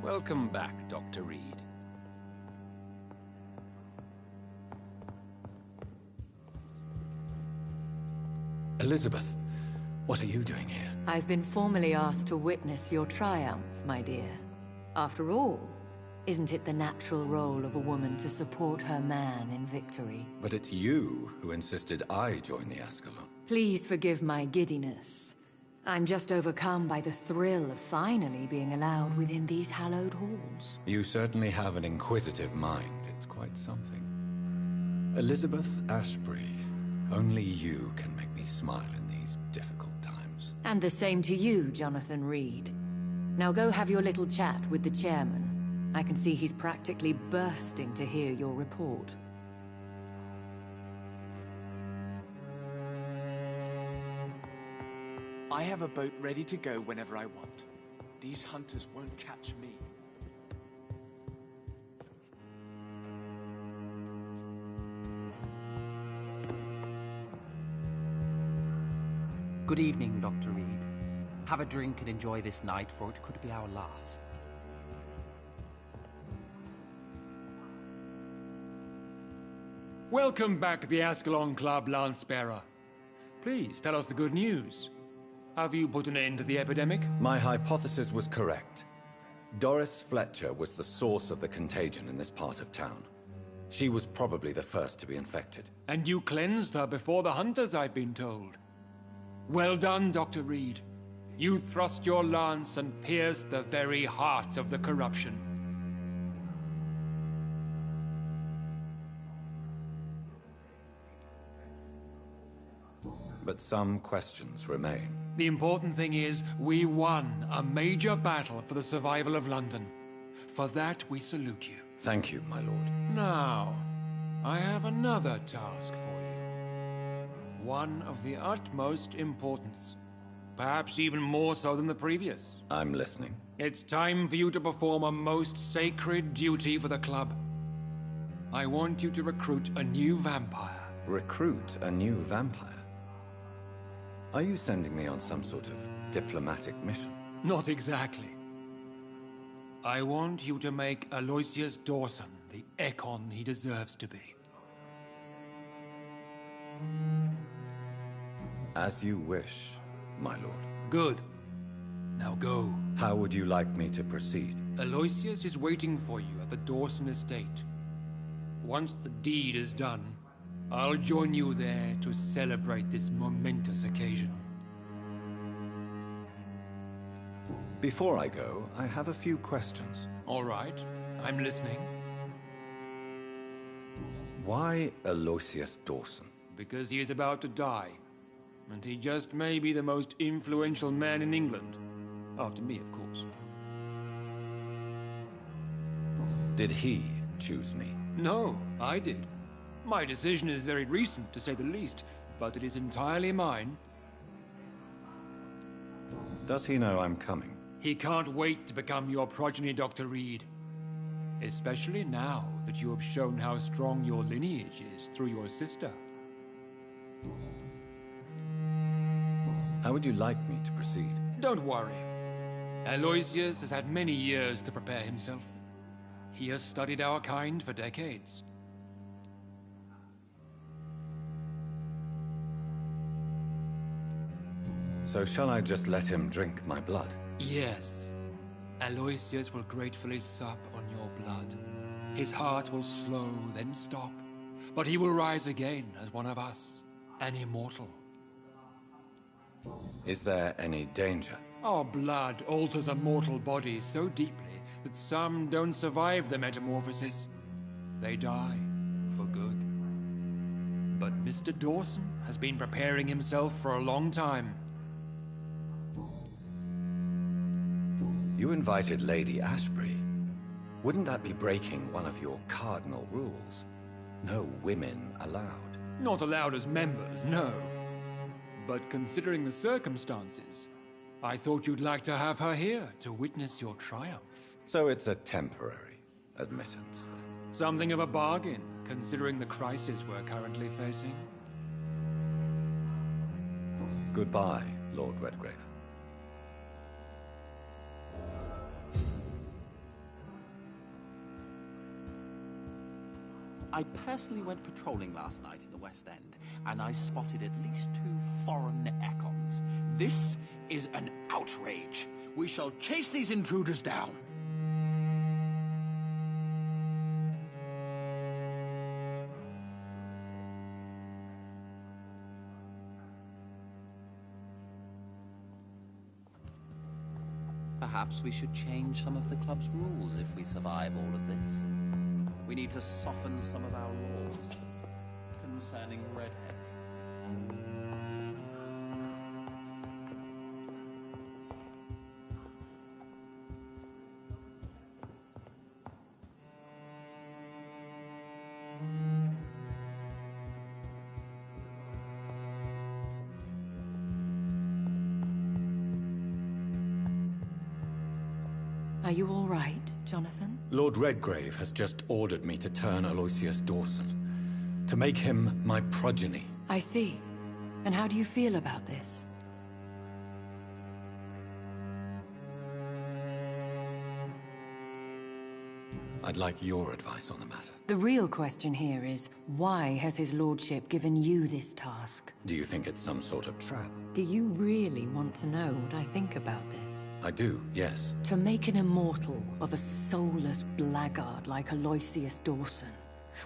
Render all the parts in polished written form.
Welcome back, Dr. Reed. Elizabeth, what are you doing here? I've been formally asked to witness your triumph, my dear. After all, isn't it the natural role of a woman to support her man in victory? But it's you who insisted I join the Ascalon. Please forgive my giddiness. I'm just overcome by the thrill of finally being allowed within these hallowed halls. You certainly have an inquisitive mind. It's quite something. Elizabeth Ashbury, only you can make me smile in these difficult times. And the same to you, Jonathan Reed. Now go have your little chat with the chairman. I can see he's practically bursting to hear your report. I have a boat ready to go whenever I want. These hunters won't catch me. Good evening, Dr. Reed. Have a drink and enjoy this night, for it could be our last. Welcome back to the Ascalon Club, Lance-Bearer. Please, tell us the good news. Have you put an end to the epidemic? My hypothesis was correct. Doris Fletcher was the source of the contagion in this part of town. She was probably the first to be infected. And you cleansed her before the hunters, I've been told. Well done, Dr. Reed. You thrust your lance and pierced the very heart of the corruption. But some questions remain. The important thing is, we won a major battle for the survival of London. For that, we salute you. Thank you, my lord. Now, I have another task for you. One of the utmost importance. Perhaps even more so than the previous. I'm listening. It's time for you to perform a most sacred duty for the club. I want you to recruit a new vampire. Recruit a new vampire? Are you sending me on some sort of diplomatic mission? Not exactly. I want you to make Aloysius Dawson the Ekon he deserves to be. As you wish, my lord. Good. Now go. How would you like me to proceed? Aloysius is waiting for you at the Dawson estate. Once the deed is done, I'll join you there to celebrate this momentous occasion. Before I go, I have a few questions. All right, I'm listening. Why Aloysius Dawson? Because he is about to die, and he just may be the most influential man in England. After me, of course. Did he choose me? No, I did. My decision is very recent, to say the least, but it is entirely mine. Does he know I'm coming? He can't wait to become your progeny, Dr. Reed. Especially now that you have shown how strong your lineage is through your sister. How would you like me to proceed? Don't worry. Aloysius has had many years to prepare himself. He has studied our kind for decades. So shall I just let him drink my blood? Yes. Aloysius will gratefully sup on your blood. His heart will slow, then stop. But he will rise again as one of us, an immortal. Is there any danger? Our blood alters a mortal body so deeply that some don't survive the metamorphosis. They die for good. But Mr. Dawson has been preparing himself for a long time. You invited Lady Ashbury. Wouldn't that be breaking one of your cardinal rules? No women allowed. Not allowed as members, no. But considering the circumstances, I thought you'd like to have her here to witness your triumph. So it's a temporary admittance, then? Something of a bargain, considering the crisis we're currently facing. Goodbye, Lord Redgrave. I personally went patrolling last night in the West End, and I spotted at least 2 foreign econs. This is an outrage. We shall chase these intruders down. Perhaps we should change some of the club's rules if we survive all of this. We need to soften some of our laws concerning redheads. Are you all right, Jonathan? Lord Redgrave has just ordered me to turn Aloysius Dawson, to make him my progeny. I see. And how do you feel about this? I'd like your advice on the matter. The real question here is, why has his lordship given you this task? Do you think it's some sort of trap? Do you really want to know what I think about this? I do, yes. To make an immortal of a soulless blackguard like Aloysius Dawson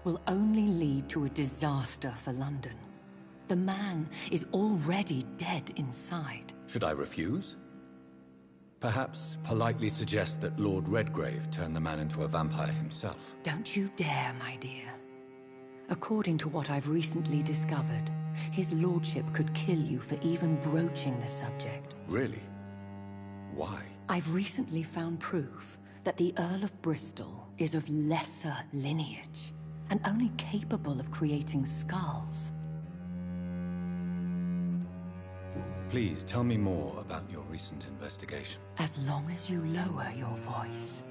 will only lead to a disaster for London. The man is already dead inside. Should I refuse? Perhaps politely suggest that Lord Redgrave turn the man into a vampire himself. Don't you dare, my dear. According to what I've recently discovered, his lordship could kill you for even broaching the subject. Really? Why? I've recently found proof that the Earl of Bristol is of lesser lineage, and only capable of creating skulls. Please tell me more about your recent investigation. As long as you lower your voice.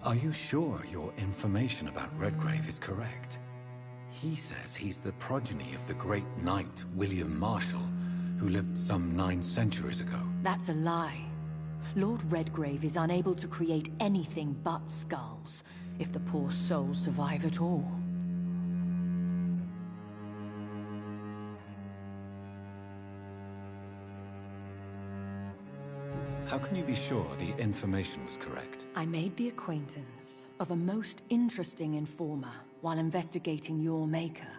Are you sure your information about Redgrave is correct? He says he's the progeny of the great knight William Marshall, who lived some 9 centuries ago. That's a lie. Lord Redgrave is unable to create anything but skulls, if the poor soul survive at all. How can you be sure the information was correct? I made the acquaintance of a most interesting informer while investigating your maker,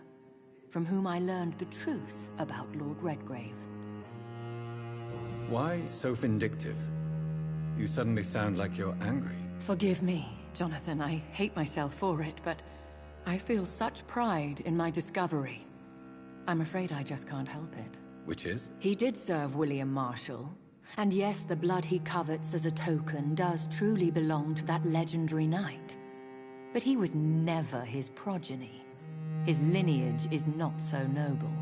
from whom I learned the truth about Lord Redgrave. Why so vindictive? You suddenly sound like you're angry. Forgive me, Jonathan. I hate myself for it, but I feel such pride in my discovery. I'm afraid I just can't help it. Which is? He did serve William Marshall. And yes, the blood he covets as a token does truly belong to that legendary knight. But he was never his progeny. His lineage is not so noble.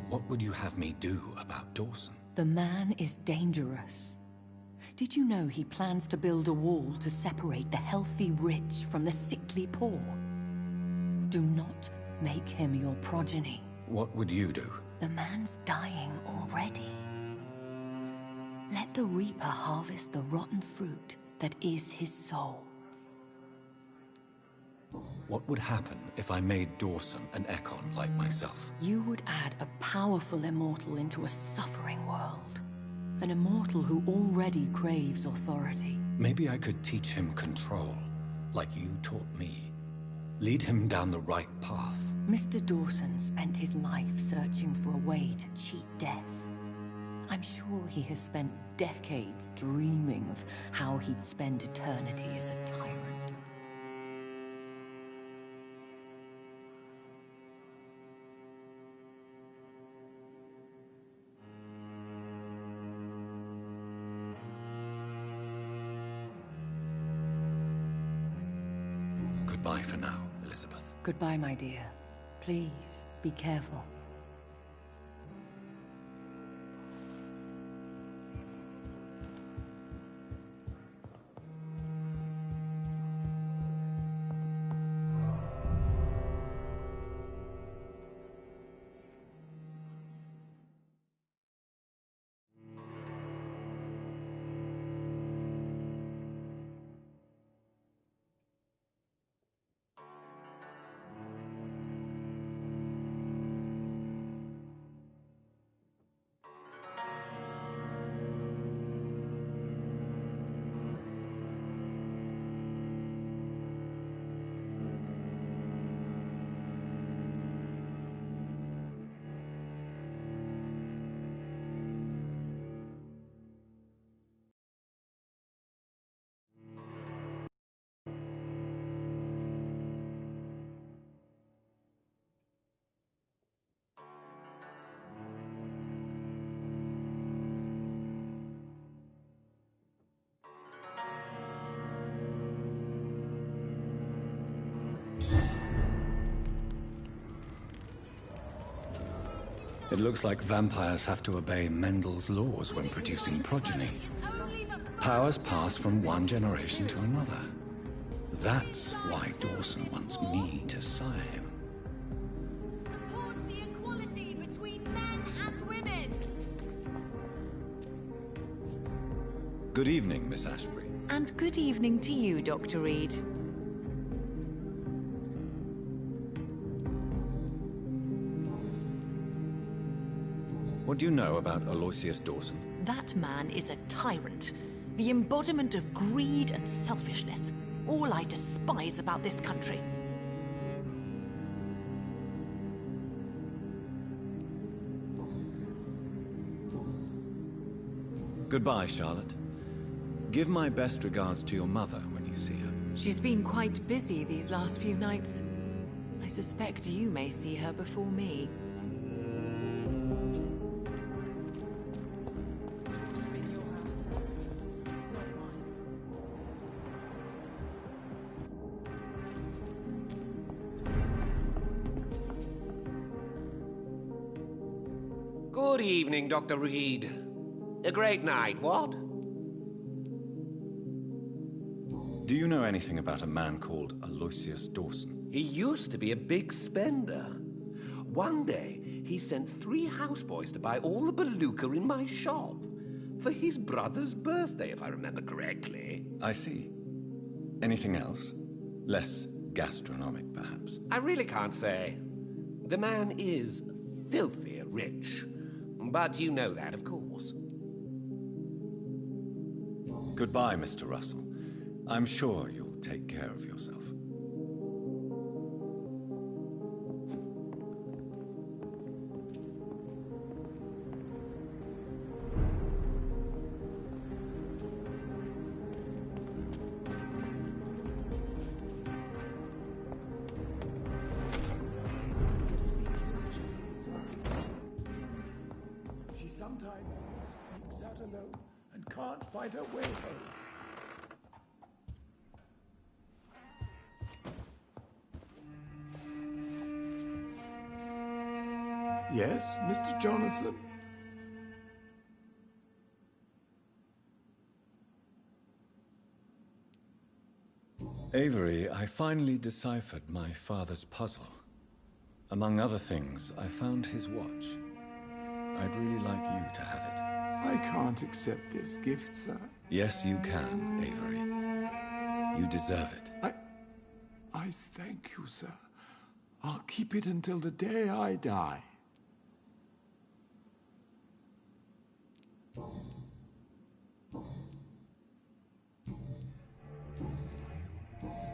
What would you have me do about Dawson? The man is dangerous. Did you know he plans to build a wall to separate the healthy rich from the sickly poor? Do not make him your progeny. What would you do? The man's dying already. Let the Reaper harvest the rotten fruit that is his soul. What would happen if I made Dawson an Econ like myself? You would add a powerful immortal into a suffering world. An immortal who already craves authority. Maybe I could teach him control, like you taught me. Lead him down the right path. Mr. Dawson spent his life searching for a way to cheat death. I'm sure he has spent decades dreaming of how he'd spend eternity as a tyrant. Goodbye for now, Elizabeth. Goodbye, my dear. Please, be careful. It looks like vampires have to obey Mendel's laws when producing progeny. Powers pass from one generation to another. That's why Dawson wants me to sire him. Support the equality between men and women. Good evening, Miss Ashbury. And good evening to you, Dr. Reed. What do you know about Aloysius Dawson? That man is a tyrant. The embodiment of greed and selfishness. All I despise about this country. Goodbye, Charlotte. Give my best regards to your mother when you see her. She's been quite busy these last few nights. I suspect you may see her before me. Good evening, Dr. Reed. A great night, what? Do you know anything about a man called Aloysius Dawson? He used to be a big spender. One day, he sent 3 houseboys to buy all the beluga in my shop. For his brother's birthday, if I remember correctly. I see. Anything else? Less gastronomic, perhaps? I really can't say. The man is filthy rich. But you know that, of course. Goodbye, Mr. Russell. I'm sure you'll take care of yourself. She sometimes sneaks out alone and can't find her way home. Yes, Mr. Jonathan? Avery, I finally deciphered my father's puzzle. Among other things, I found his watch. I'd really like you to have it. I can't accept this gift, sir. Yes, you can, Avery. You deserve it. I thank you, sir. I'll keep it until the day I die.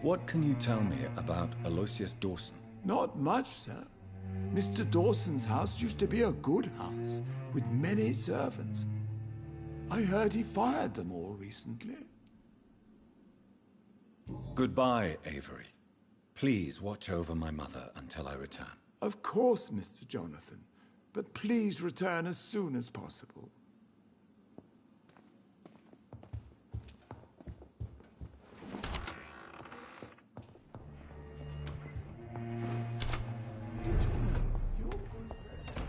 What can you tell me about Aloysius Dawson? Not much, sir. Mr. Dawson's house used to be a good house, with many servants. I heard he fired them all recently. Goodbye, Avery. Please watch over my mother until I return. Of course, Mr. Jonathan. But please return as soon as possible. Did you know your good friend...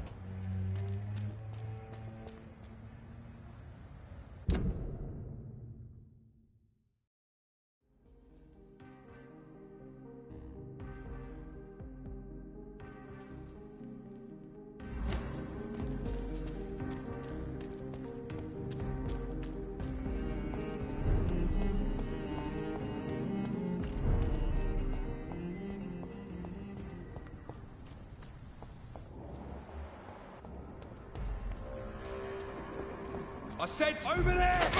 I said over there!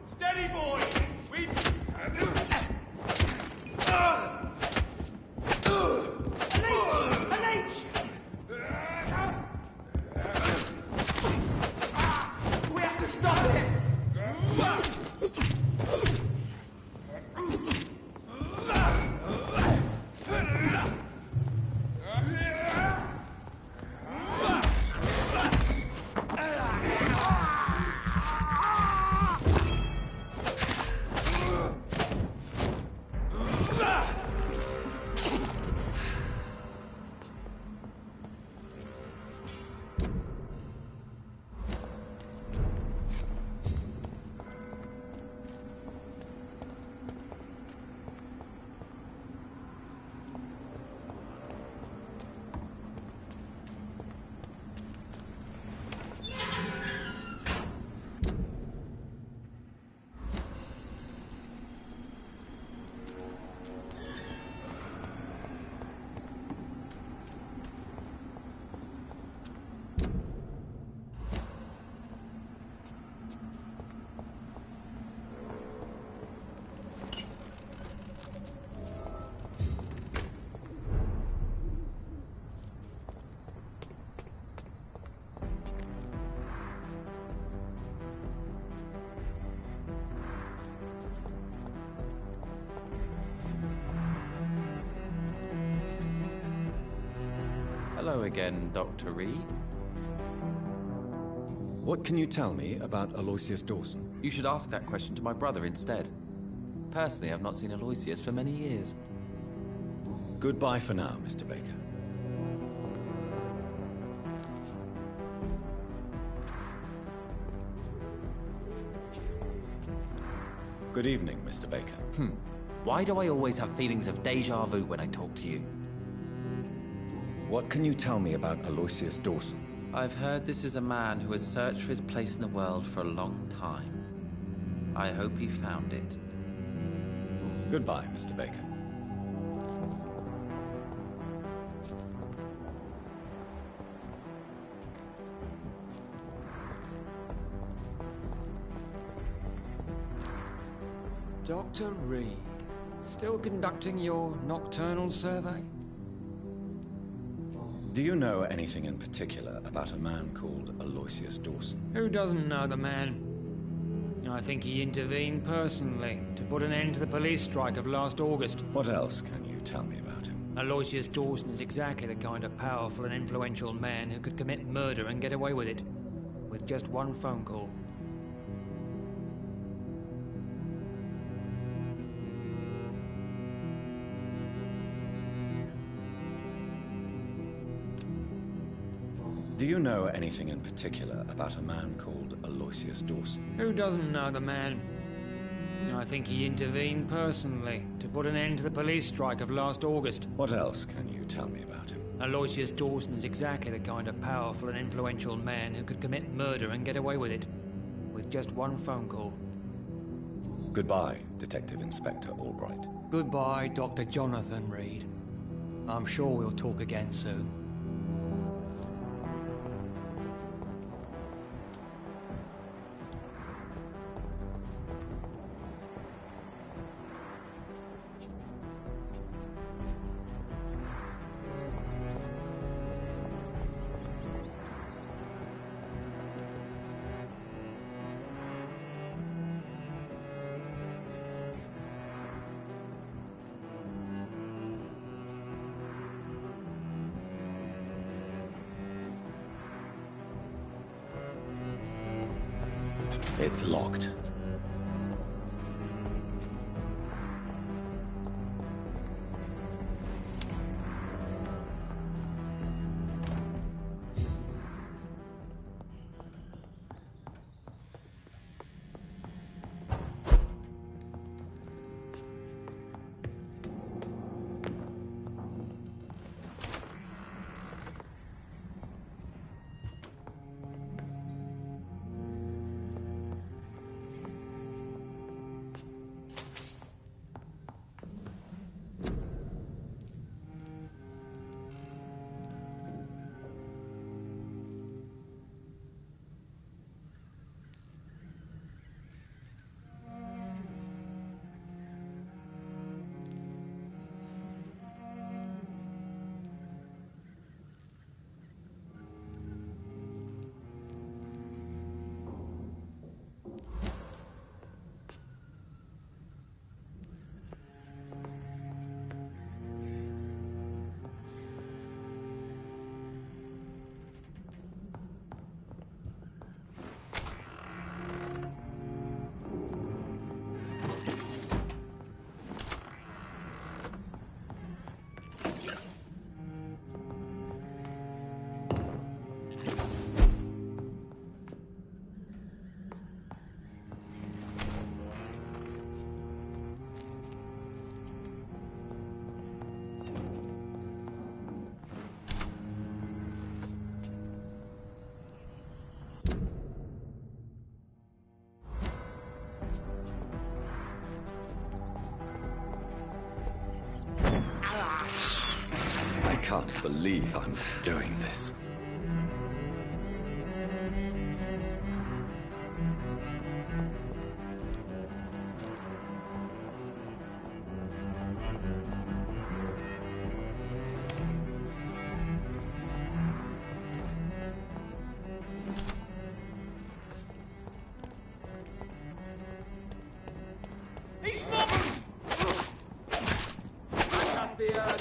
Steady, boy! We... Hello again, Dr. Reed. What can you tell me about Aloysius Dawson? You should ask that question to my brother instead. Personally, I've not seen Aloysius for many years. Goodbye for now, Mr. Baker. Good evening, Mr. Baker. Why do I always have feelings of déjà vu when I talk to you? What can you tell me about Aloysius Dawson? I've heard this is a man who has searched for his place in the world for a long time. I hope he found it. Goodbye, Mr. Baker. Dr. Reed, still conducting your nocturnal survey? Do you know anything in particular about a man called Aloysius Dawson? Who doesn't know the man? I think he intervened personally to put an end to the police strike of last August. What else can you tell me about him? Aloysius Dawson is exactly the kind of powerful and influential man who could commit murder and get away with it, with just one phone call. Do you know anything in particular about a man called Aloysius Dawson? Who doesn't know the man? I think he intervened personally to put an end to the police strike of last August. What else can you tell me about him? Aloysius Dawson is exactly the kind of powerful and influential man who could commit murder and get away with it, with just one phone call. Goodbye, Detective Inspector Albright. Goodbye, Dr. Jonathan Reed. I'm sure we'll talk again soon. It's locked. I can't believe I'm doing this. He's moving! I got the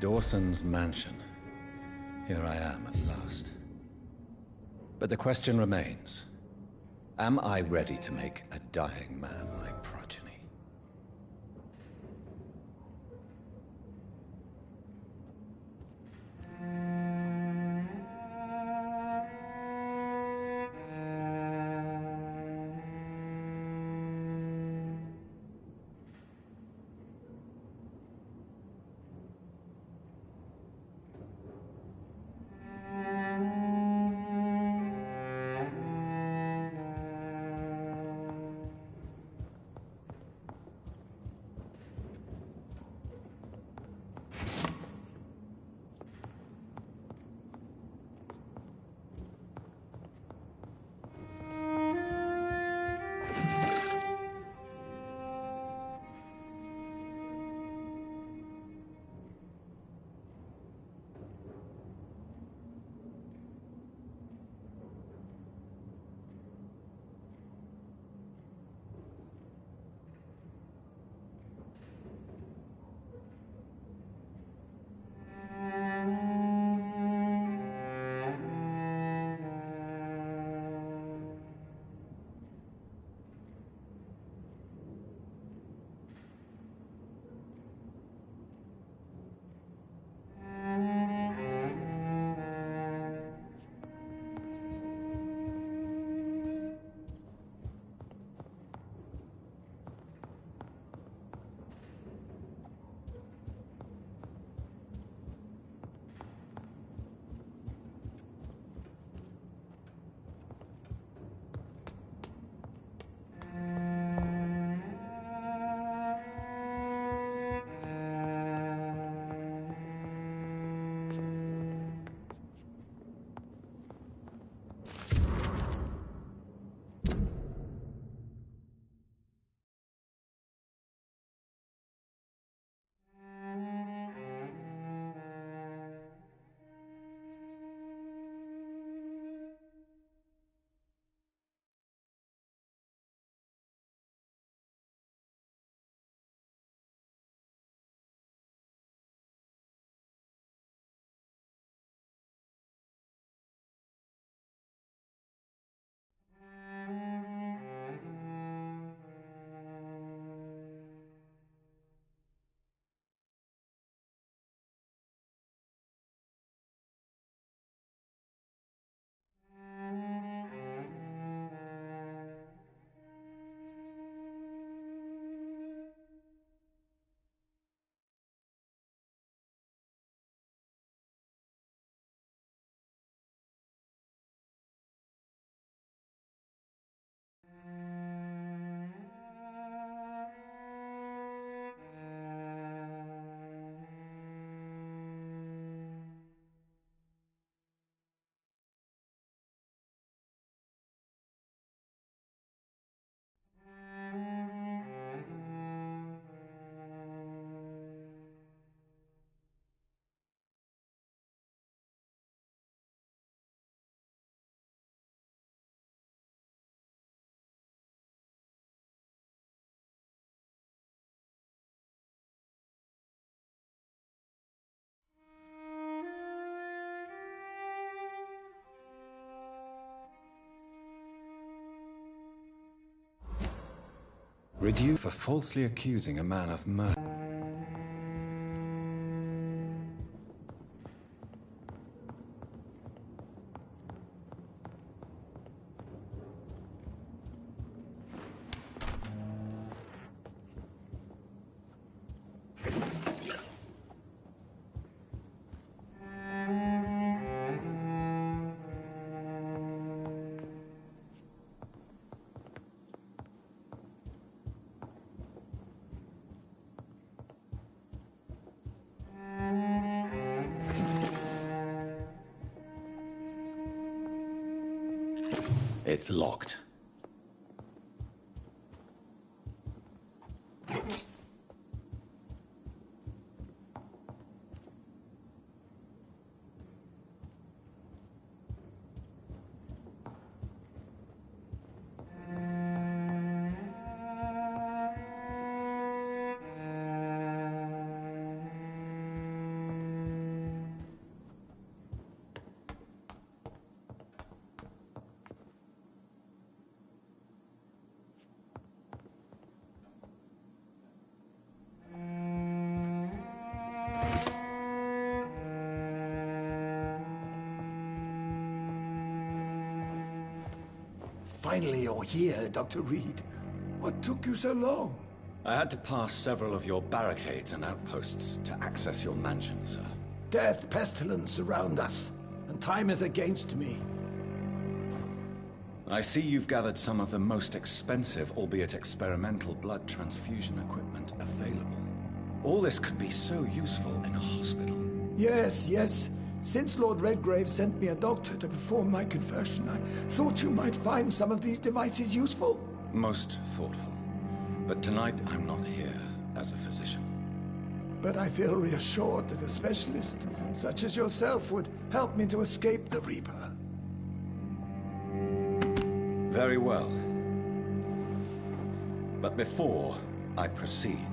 Dawson's mansion. Here I am at last. But the question remains. Am I ready to make a dying man my progeny? Reduced for falsely accusing a man of murder. It's locked. finally you're here, Dr. Reed. What took you so long? I had to pass several of your barricades and outposts to access your mansion, sir. Death, pestilence surround us, and time is against me. I see you've gathered some of the most expensive, albeit experimental, blood transfusion equipment available. All this could be so useful in a hospital. Yes. Since Lord Redgrave sent me a doctor to perform my conversion, I thought you might find some of these devices useful. Most thoughtful. But tonight I'm not here as a physician. But I feel reassured that a specialist such as yourself would help me to escape the Reaper. Very well. But before I proceed,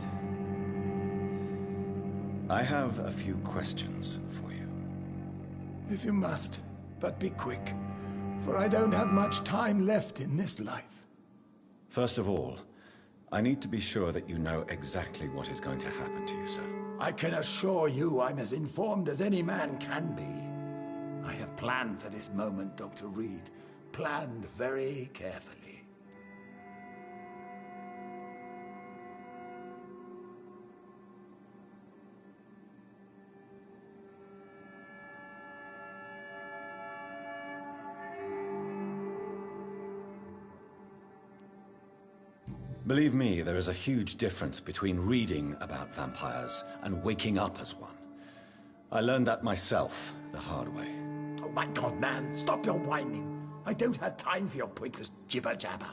I have a few questions for you. If you must, but be quick, for I don't have much time left in this life. First of all, I need to be sure that you know exactly what is going to happen to you, sir. I can assure you I'm as informed as any man can be. I have planned for this moment, Dr. Reed. Planned very carefully. Believe me, there is a huge difference between reading about vampires and waking up as one. I learned that myself the hard way. Oh my God, man, stop your whining. I don't have time for your pointless jibber-jabber.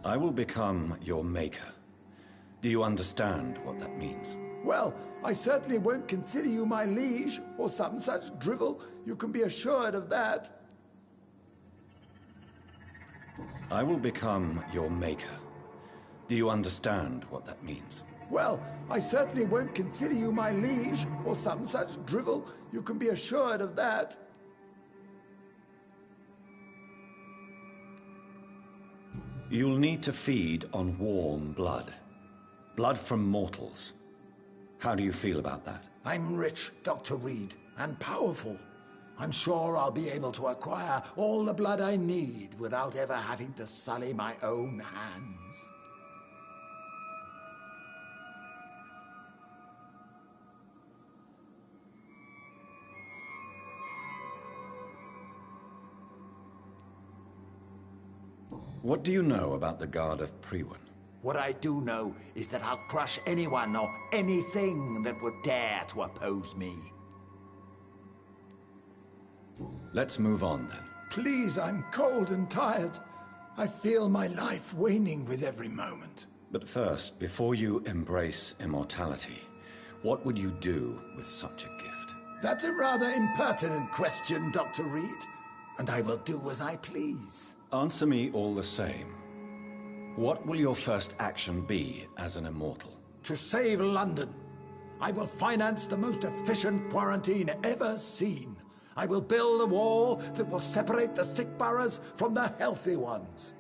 I will become your maker. Do you understand what that means? Well, I certainly won't consider you my liege, or some such drivel. You can be assured of that. I will become your maker. Do you understand what that means? Well, I certainly won't consider you my liege, or some such drivel. You can be assured of that. You'll need to feed on warm blood. Blood from mortals. How do you feel about that? I'm rich, Dr. Reed, and powerful. I'm sure I'll be able to acquire all the blood I need without ever having to sully my own hands. What do you know about the Guard of Priwen? What I do know is that I'll crush anyone or anything that would dare to oppose me. Let's move on then. Please, I'm cold and tired. I feel my life waning with every moment. But first, before you embrace immortality, what would you do with such a gift? That's a rather impertinent question, Dr. Reed. And I will do as I please. Answer me all the same. What will your first action be as an immortal? To save London. I will finance the most efficient quarantine ever seen. I will build a wall that will separate the sick boroughs from the healthy ones.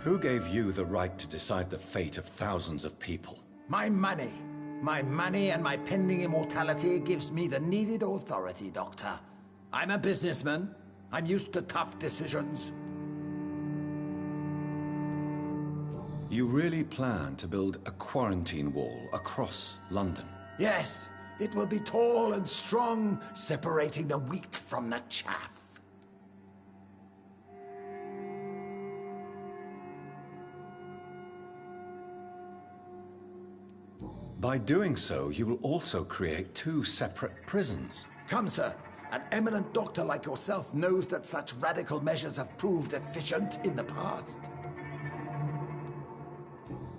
Who gave you the right to decide the fate of thousands of people? My money. My money and my pending immortality gives me the needed authority, Doctor. I'm a businessman. I'm used to tough decisions. You really plan to build a quarantine wall across London? Yes, it will be tall and strong, separating the wheat from the chaff. By doing so, you will also create two separate prisons. Come, sir. An eminent doctor like yourself knows that such radical measures have proved efficient in the past.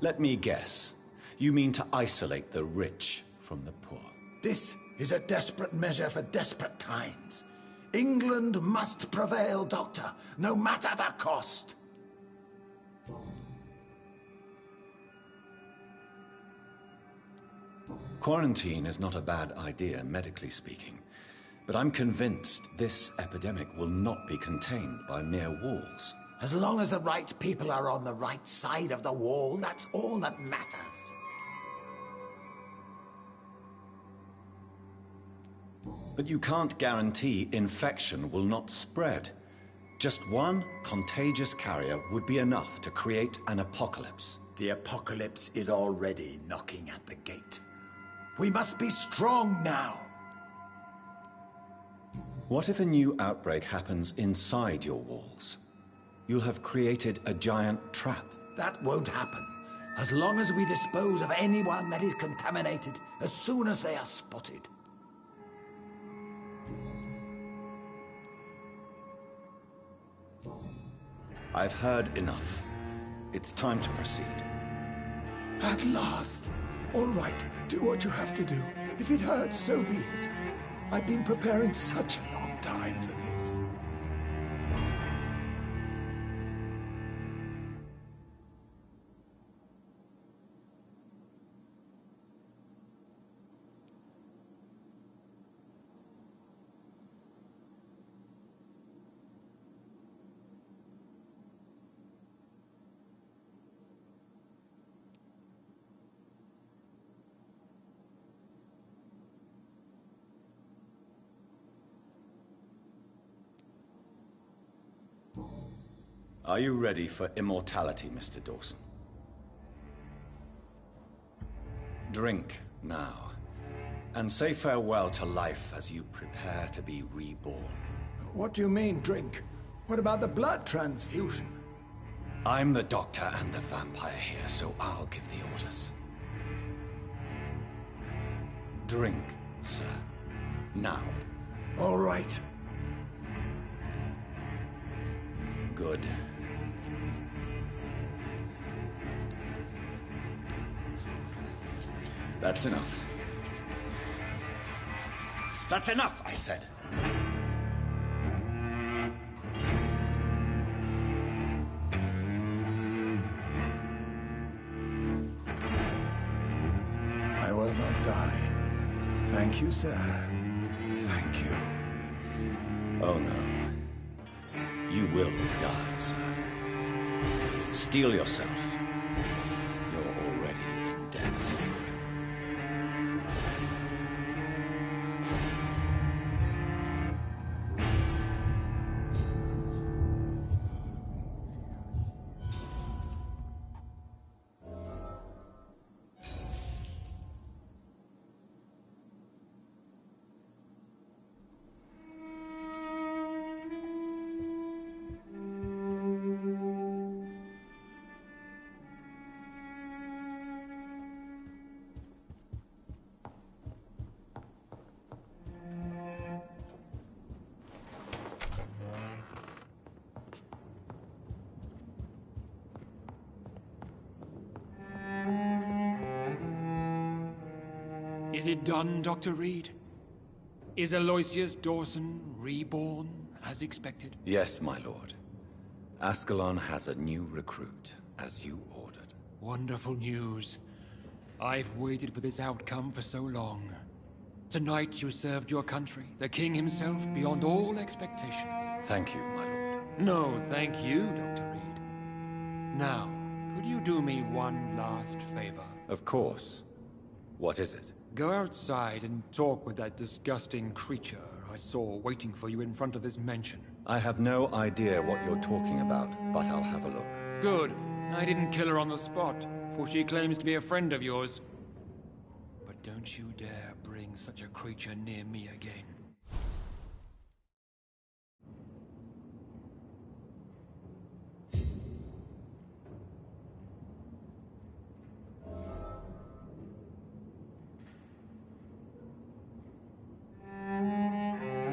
Let me guess. You mean to isolate the rich from the poor? This is a desperate measure for desperate times. England must prevail, Doctor, no matter the cost. Quarantine is not a bad idea, medically speaking. But I'm convinced this epidemic will not be contained by mere walls. As long as the right people are on the right side of the wall, that's all that matters. But you can't guarantee infection will not spread. Just one contagious carrier would be enough to create an apocalypse. The apocalypse is already knocking at the gate. We must be strong now. What if a new outbreak happens inside your walls? You'll have created a giant trap. That won't happen, as long as we dispose of anyone that is contaminated as soon as they are spotted. I've heard enough. It's time to proceed. At last. All right, do what you have to do. If it hurts, so be it. I've been preparing such a long time for this. Are you ready for immortality, Mr. Dawson? Drink now, and say farewell to life as you prepare to be reborn. What do you mean, drink? What about the blood transfusion? I'm the doctor and the vampire here, so I'll give the orders. Drink, sir. Now. All right. Good. That's enough. That's enough, I said. I will not die. Thank you, sir. Thank you. Oh, no. You will die, sir. Steel yourself. You're already in death's door. Is it done, Dr. Reed? Is Aloysius Dawson reborn, as expected? Yes, my lord. Ascalon has a new recruit, as you ordered. Wonderful news. I've waited for this outcome for so long. Tonight you served your country, the king himself, beyond all expectation. Thank you, my lord. No, thank you, Dr. Reed. Now, could you do me one last favor? Of course. What is it? Go outside and talk with that disgusting creature I saw waiting for you in front of this mansion. I have no idea what you're talking about, but I'll have a look. Good. I didn't kill her on the spot, for she claims to be a friend of yours. But don't you dare bring such a creature near me again.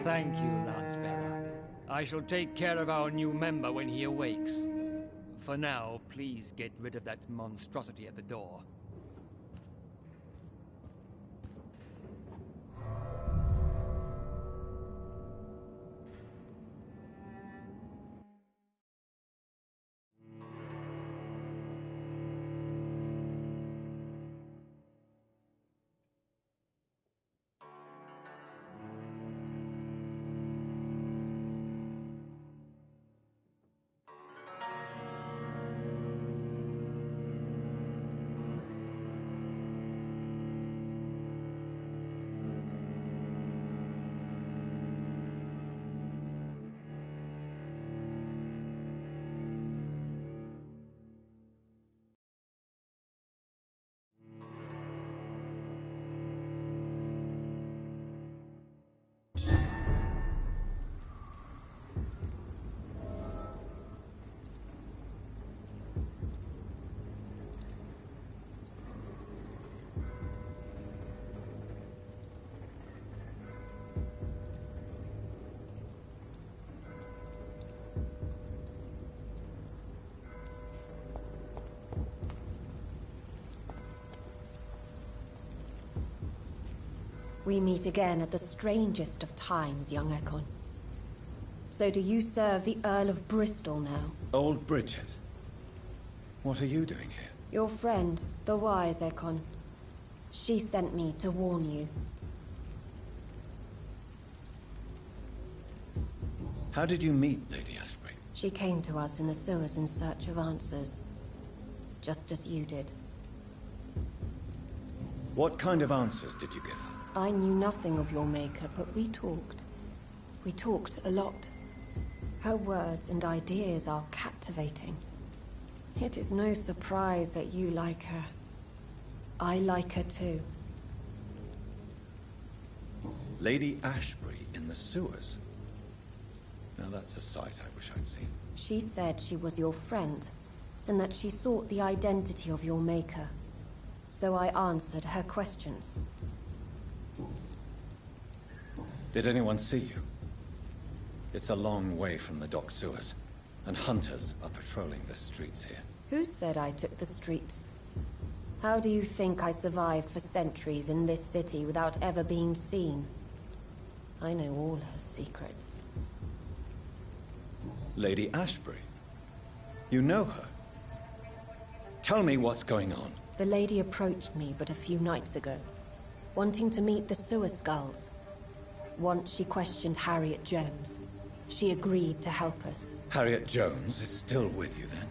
Thank you, Lance-Bearer. I shall take care of our new member when he awakes. For now, please get rid of that monstrosity at the door. We meet again at the strangest of times, young Ekon. So do you serve the Earl of Bristol now? Old Bridget. What are you doing here? Your friend, the wise Ekon. She sent me to warn you. How did you meet Lady Ashbury? She came to us in the sewers in search of answers. Just as you did. What kind of answers did you give her? I knew nothing of your maker, but we talked. We talked a lot. Her words and ideas are captivating. It is no surprise that you like her. I like her too. Lady Ashbury in the sewers? Now that's a sight I wish I'd seen. She said she was your friend, and that she sought the identity of your maker. So I answered her questions. Did anyone see you? It's a long way from the dock sewers, and hunters are patrolling the streets here. Who said I took the streets? How do you think I survived for centuries in this city without ever being seen? I know all her secrets. Lady Ashbury? You know her? Tell me what's going on. The lady approached me but a few nights ago, wanting to meet the sewer skulls. Once she questioned Harriet Jones. She agreed to help us. Harriet Jones is still with you then?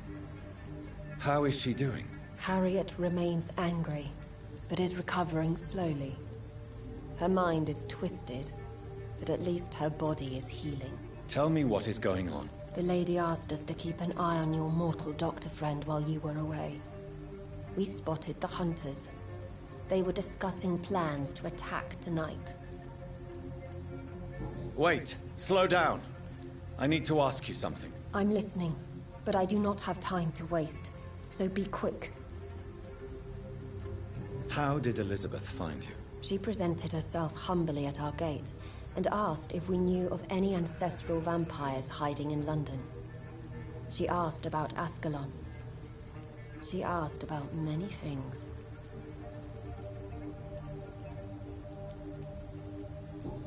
How is she doing? Harriet remains angry, but is recovering slowly. Her mind is twisted, but at least her body is healing. Tell me what is going on. The lady asked us to keep an eye on your mortal doctor friend while you were away. We spotted the hunters. They were discussing plans to attack tonight. Wait! Slow down! I need to ask you something. I'm listening, but I do not have time to waste, so be quick. How did Elizabeth find you? She presented herself humbly at our gate, and asked if we knew of any ancestral vampires hiding in London. She asked about Ascalon. She asked about many things.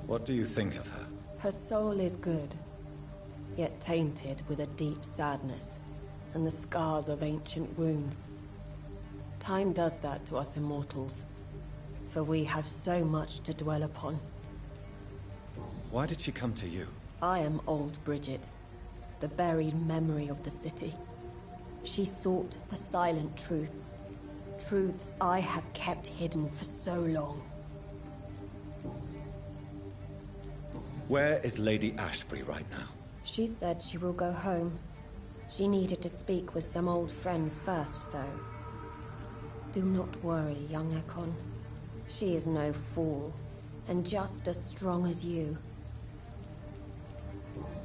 What do you think of her? Her soul is good, yet tainted with a deep sadness, and the scars of ancient wounds. Time does that to us immortals, for we have so much to dwell upon. Why did she come to you? I am old Bridget, the buried memory of the city. She sought the silent truths, truths I have kept hidden for so long. Where is Lady Ashbury right now? She said she will go home. She needed to speak with some old friends first, though. Do not worry, young Ekon. She is no fool, and just as strong as you.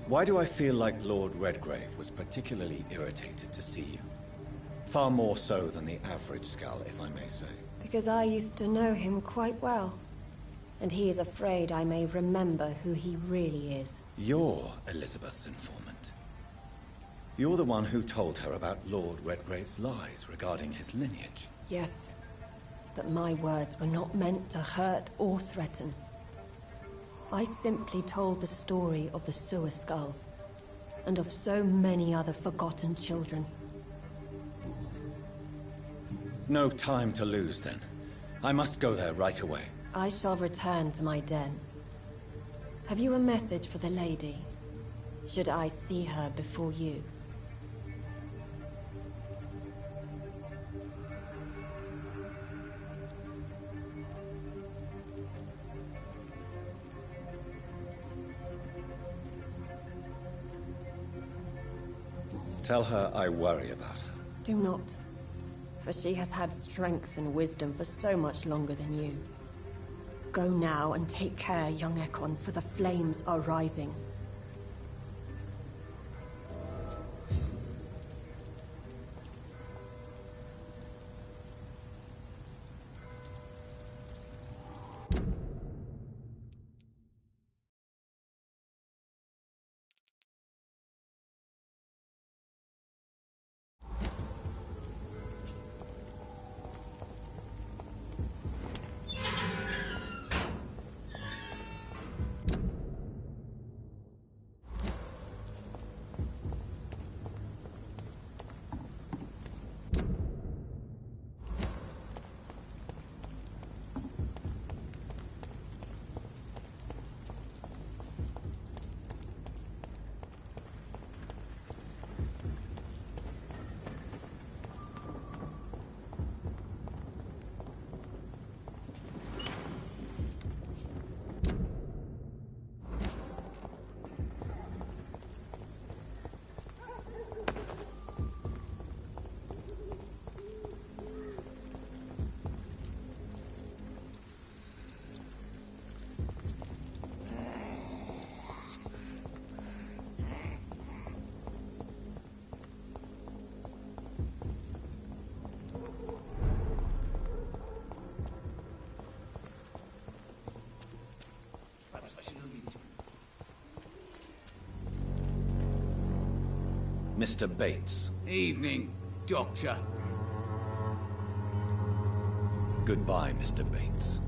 Why do I feel like Lord Redgrave was particularly irritated to see you? Far more so than the average Skull, if I may say. Because I used to know him quite well. And he is afraid I may remember who he really is. You're Elizabeth's informant. You're the one who told her about Lord Redgrave's lies regarding his lineage. Yes, but my words were not meant to hurt or threaten. I simply told the story of the sewer skulls, and of so many other forgotten children. No time to lose, then. I must go there right away. I shall return to my den. Have you a message for the lady? Should I see her before you? Tell her I worry about her. Do not, for she has had strength and wisdom for so much longer than you. Go now and take care, young Ekon, for the flames are rising. Mr. Bates. Evening, Doctor. Goodbye, Mr. Bates.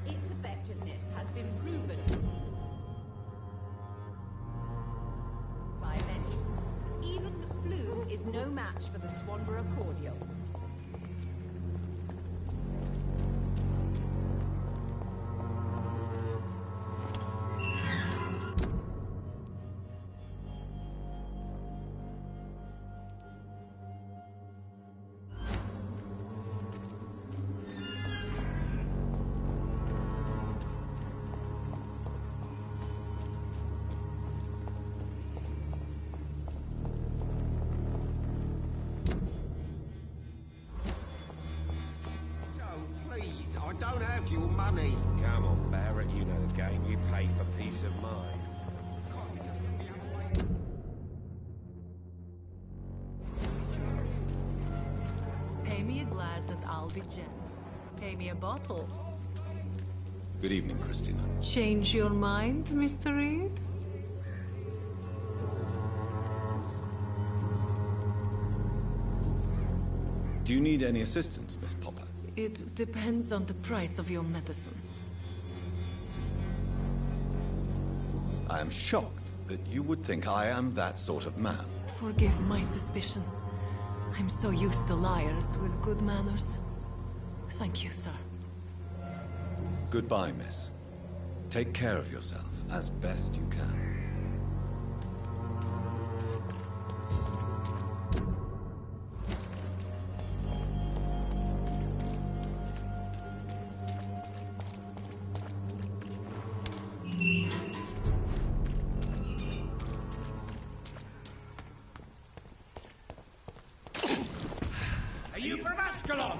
Its effectiveness has been proven by many. Even the flu is no match for the Swanborough cordial. I don't have your money. Come on, Barrett, you know the game. You pay for peace of mind. Pay me a glass and I'll be Jen. Pay me a bottle. Good evening, Christina. Change your mind, Mr. Reed? Do you need any assistance, Miss Popper? It depends on the price of your medicine. I am shocked that you would think I am that sort of man. Forgive my suspicion. I'm so used to liars with good manners. Thank you, sir. Goodbye, miss. Take care of yourself as best you can. Are you from Ascalon?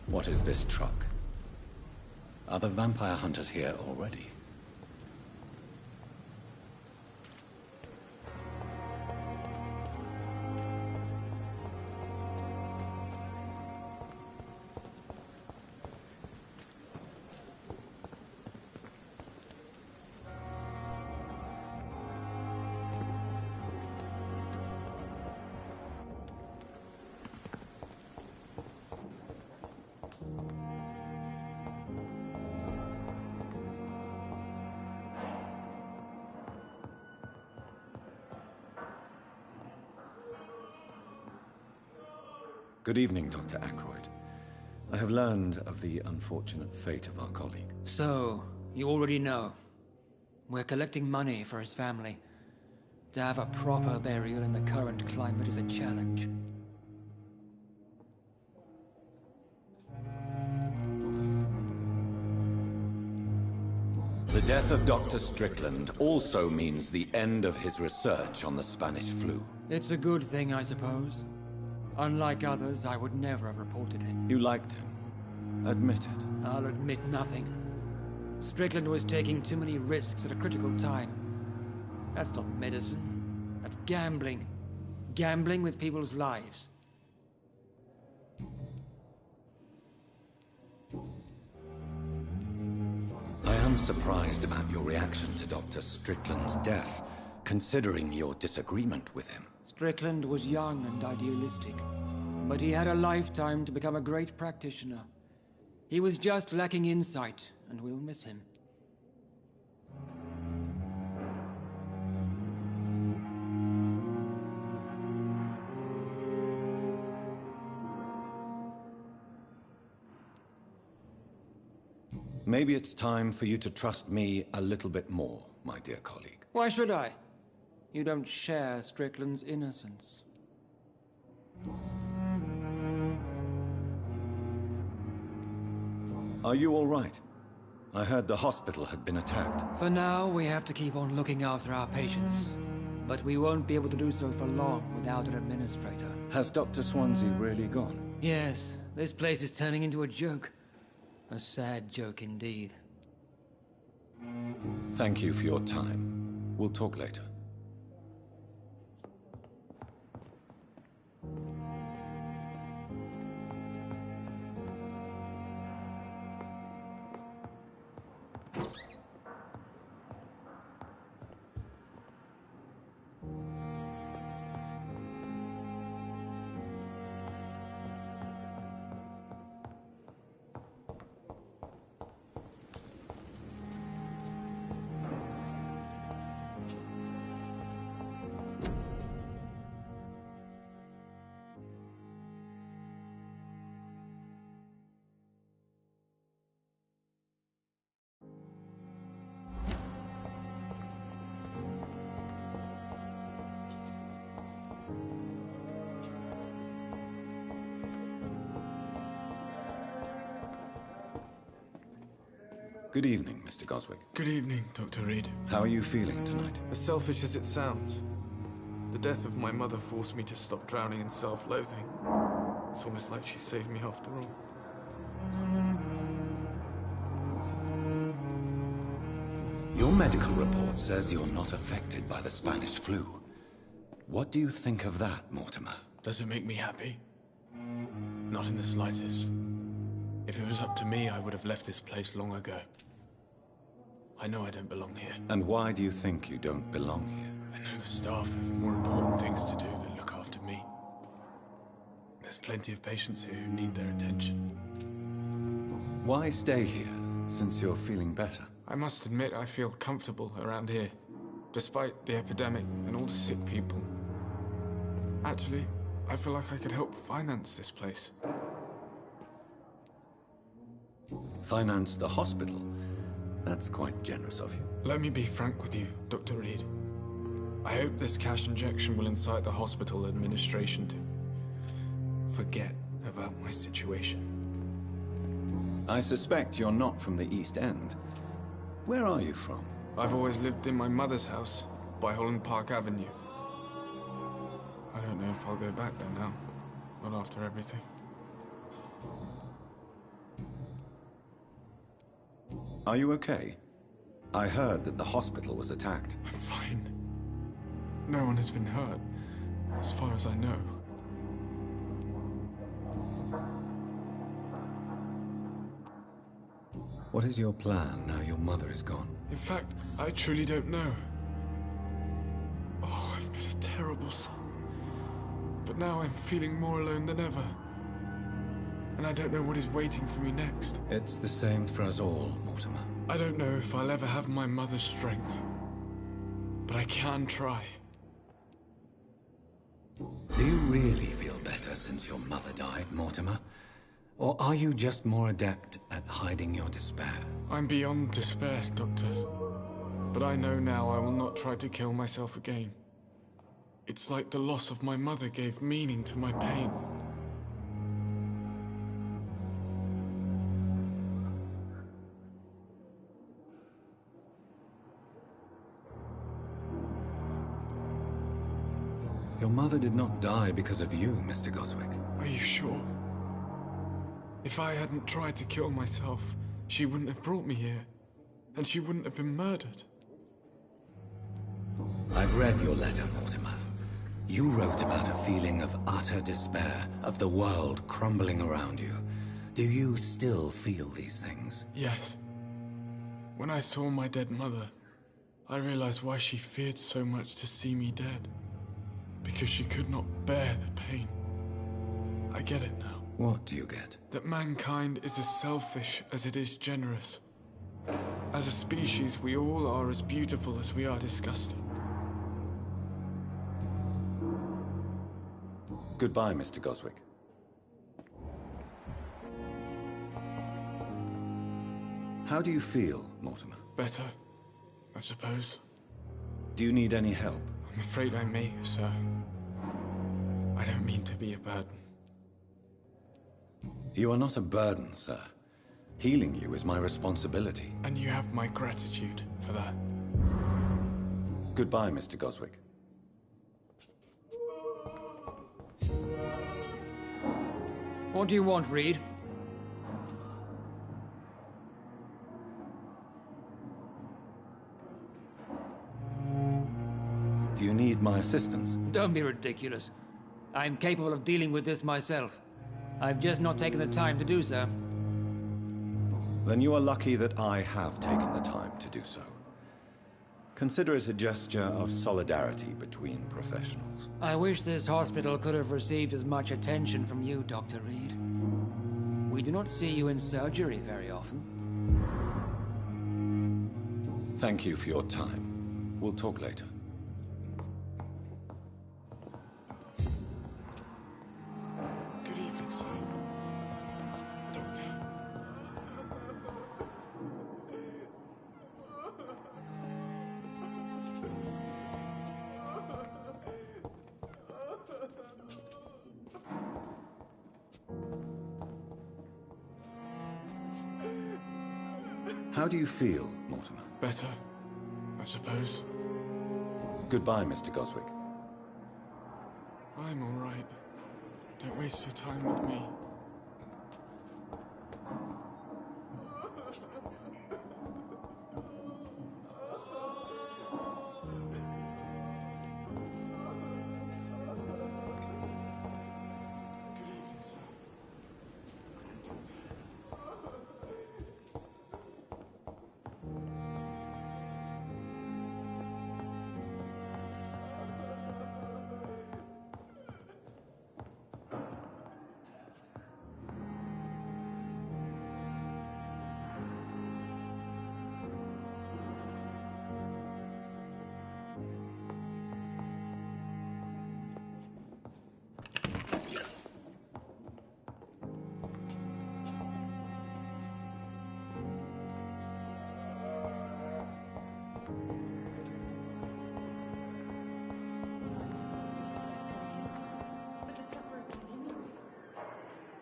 What is this truck? Are the vampire hunters here already? Good evening, Dr. Ackroyd. I have learned of the unfortunate fate of our colleague. So, you already know. We're collecting money for his family. To have a proper burial in the current climate is a challenge. The death of Dr. Strickland also means the end of his research on the Spanish flu. It's a good thing, I suppose. Unlike others, I would never have reported him. You liked him. Admit it. I'll admit nothing. Strickland was taking too many risks at a critical time. That's not medicine. That's gambling. Gambling with people's lives. I am surprised about your reaction to Dr. Strickland's death, considering your disagreement with him. Strickland was young and idealistic, but he had a lifetime to become a great practitioner. He was just lacking insight, and we'll miss him. Maybe it's time for you to trust me a little bit more, my dear colleague. Why should I? You don't share Strickland's innocence. Are you all right? I heard the hospital had been attacked. For now, we have to keep on looking after our patients. But we won't be able to do so for long without an administrator. Has Dr. Swansea really gone? Yes, this place is turning into a joke. A sad joke indeed. Thank you for your time. We'll talk later. Good evening, Mr. Goswick. Good evening, Dr. Reed. How are you feeling tonight? As selfish as it sounds, the death of my mother forced me to stop drowning in self-loathing. It's almost like she saved me after all. Your medical report says you're not affected by the Spanish flu. What do you think of that, Mortimer? Does it make me happy? Not in the slightest. If it was up to me, I would have left this place long ago. I know I don't belong here. And why do you think you don't belong here? I know the staff have more important things to do than look after me. There's plenty of patients here who need their attention. Why stay here, since you're feeling better? I must admit I feel comfortable around here, despite the epidemic and all the sick people. Actually, I feel like I could help finance this place. Finance the hospital? That's quite generous of you. Let me be frank with you, Dr. Reed. I hope this cash injection will incite the hospital administration to forget about my situation. I suspect you're not from the East End. Where are you from? I've always lived in my mother's house, by Holland Park Avenue. I don't know if I'll go back there now, not after everything. Are you okay? I heard that the hospital was attacked. I'm fine. No one has been hurt, as far as I know. What is your plan now your mother is gone? In fact, I truly don't know. Oh, I've been a terrible son. But now I'm feeling more alone than ever. And I don't know what is waiting for me next. It's the same for us all, Mortimer. I don't know if I'll ever have my mother's strength. But I can try. Do you really feel better since your mother died, Mortimer? Or are you just more adept at hiding your despair? I'm beyond despair, Doctor. But I know now I will not try to kill myself again. It's like the loss of my mother gave meaning to my pain. Your mother did not die because of you, Mr. Goswick. Are you sure? If I hadn't tried to kill myself, she wouldn't have brought me here. And she wouldn't have been murdered. I've read your letter, Mortimer. You wrote about a feeling of utter despair, of the world crumbling around you. Do you still feel these things? Yes. When I saw my dead mother, I realized why she feared so much to see me dead. Because she could not bear the pain. I get it now. What do you get? That mankind is as selfish as it is generous. As a species, we all are as beautiful as we are disgusting. Goodbye, Mr. Goswick. How do you feel, Mortimer? Better, I suppose. Do you need any help? I'm afraid I may, sir. I don't mean to be a burden. You are not a burden, sir. Healing you is my responsibility. And you have my gratitude for that. Goodbye, Mr. Goswick. What do you want, Reed? Do you need my assistance? Don't be ridiculous. I'm capable of dealing with this myself. I've just not taken the time to do so. Then you are lucky that I have taken the time to do so. Consider it a gesture of solidarity between professionals. I wish this hospital could have received as much attention from you, Dr. Reed. We do not see you in surgery very often. Thank you for your time. We'll talk later. Good evening, sir. Doctor. How do you feel, Mortimer? Better, I suppose. Goodbye, Mr. Goswick. I'm all right. Don't waste your time with me.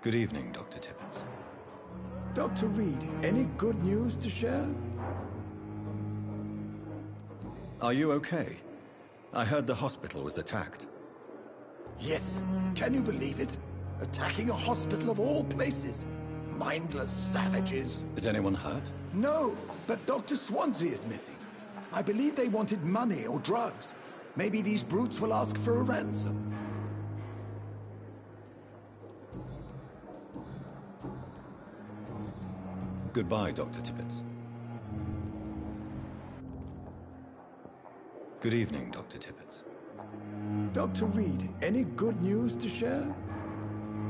Good evening, Dr. Tippett. Dr. Reed, any good news to share? Are you okay? I heard the hospital was attacked. Yes. Can you believe it? Attacking a hospital of all places. mindless savages. Is anyone hurt? No, but Dr. Swansea is missing. I believe they wanted money or drugs. Maybe these brutes will ask for a ransom. Goodbye, Dr. Tippett. Good evening, Dr. Tippett. Dr. Reed, any good news to share?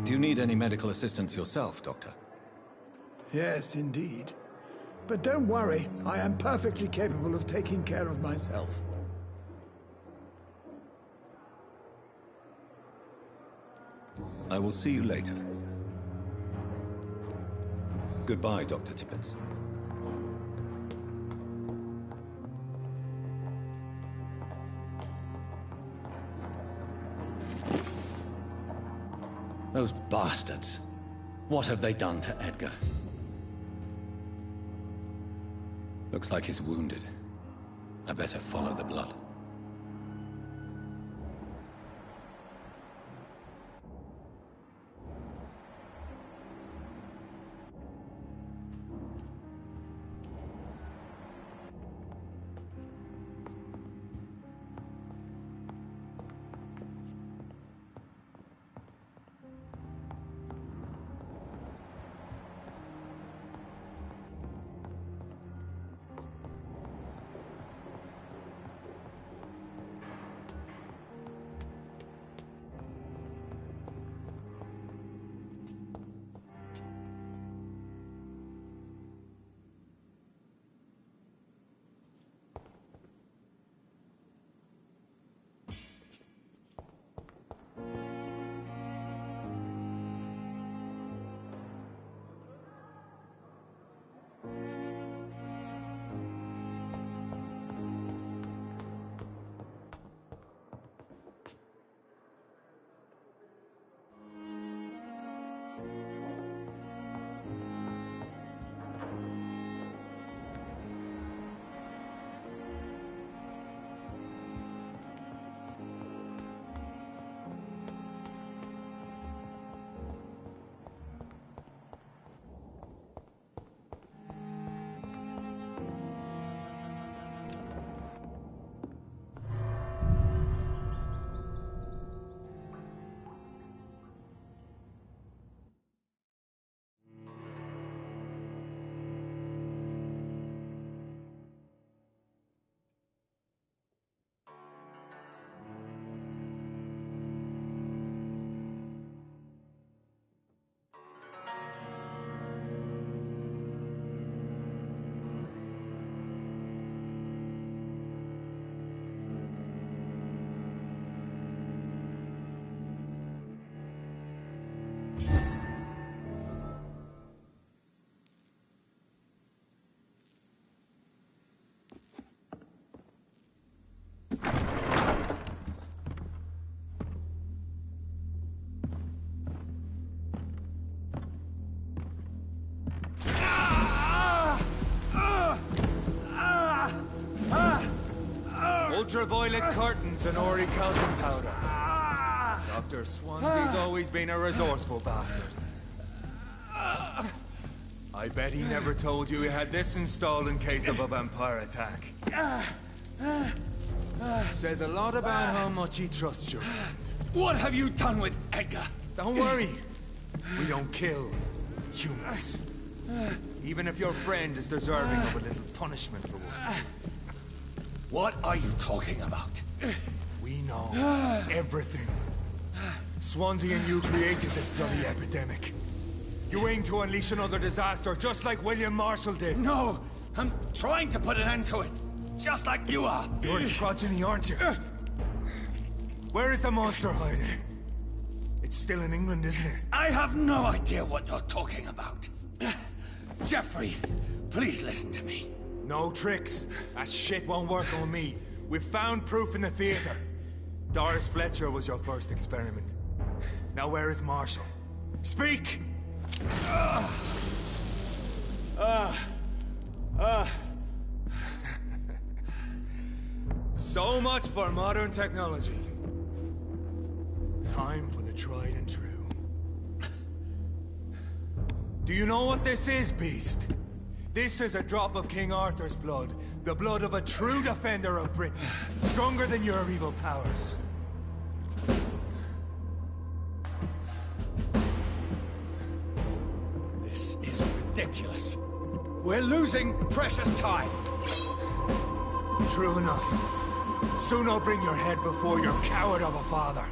Do you need any medical assistance yourself, Doctor? Yes, indeed. But don't worry, I am perfectly capable of taking care of myself. I will see you later. Goodbye, Dr. Tippett. Those bastards. What have they done to Edgar? Looks like he's wounded. I better follow the blood. Ultraviolet curtains and Ori calcium powder. Dr. Swansea's always been a resourceful bastard. I bet he never told you he had this installed in case of a vampire attack. Says a lot about how much he trusts you. What have you done with Edgar? Don't worry. We don't kill humans. Even if your friend is deserving of a little punishment for one. What are you talking about? We know everything. Swansea and you created this bloody epidemic. You aim to unleash another disaster, just like William Marshall did. No, I'm trying to put an end to it, just like you are. You're his progeny, aren't you? Where is the monster hiding? It's still in England, isn't it? I have no idea what you're talking about. Jeffrey, please listen to me. No tricks. That shit won't work on me. We've found proof in the theater. Doris Fletcher was your first experiment. Now where is Marshall? Speak! So much for modern technology. Time for the tried and true. Do you know what this is, beast? This is a drop of King Arthur's blood. The blood of a true defender of Britain. Stronger than your evil powers. This is ridiculous. We're losing precious time. True enough. Soon I'll bring your head before your coward of a father.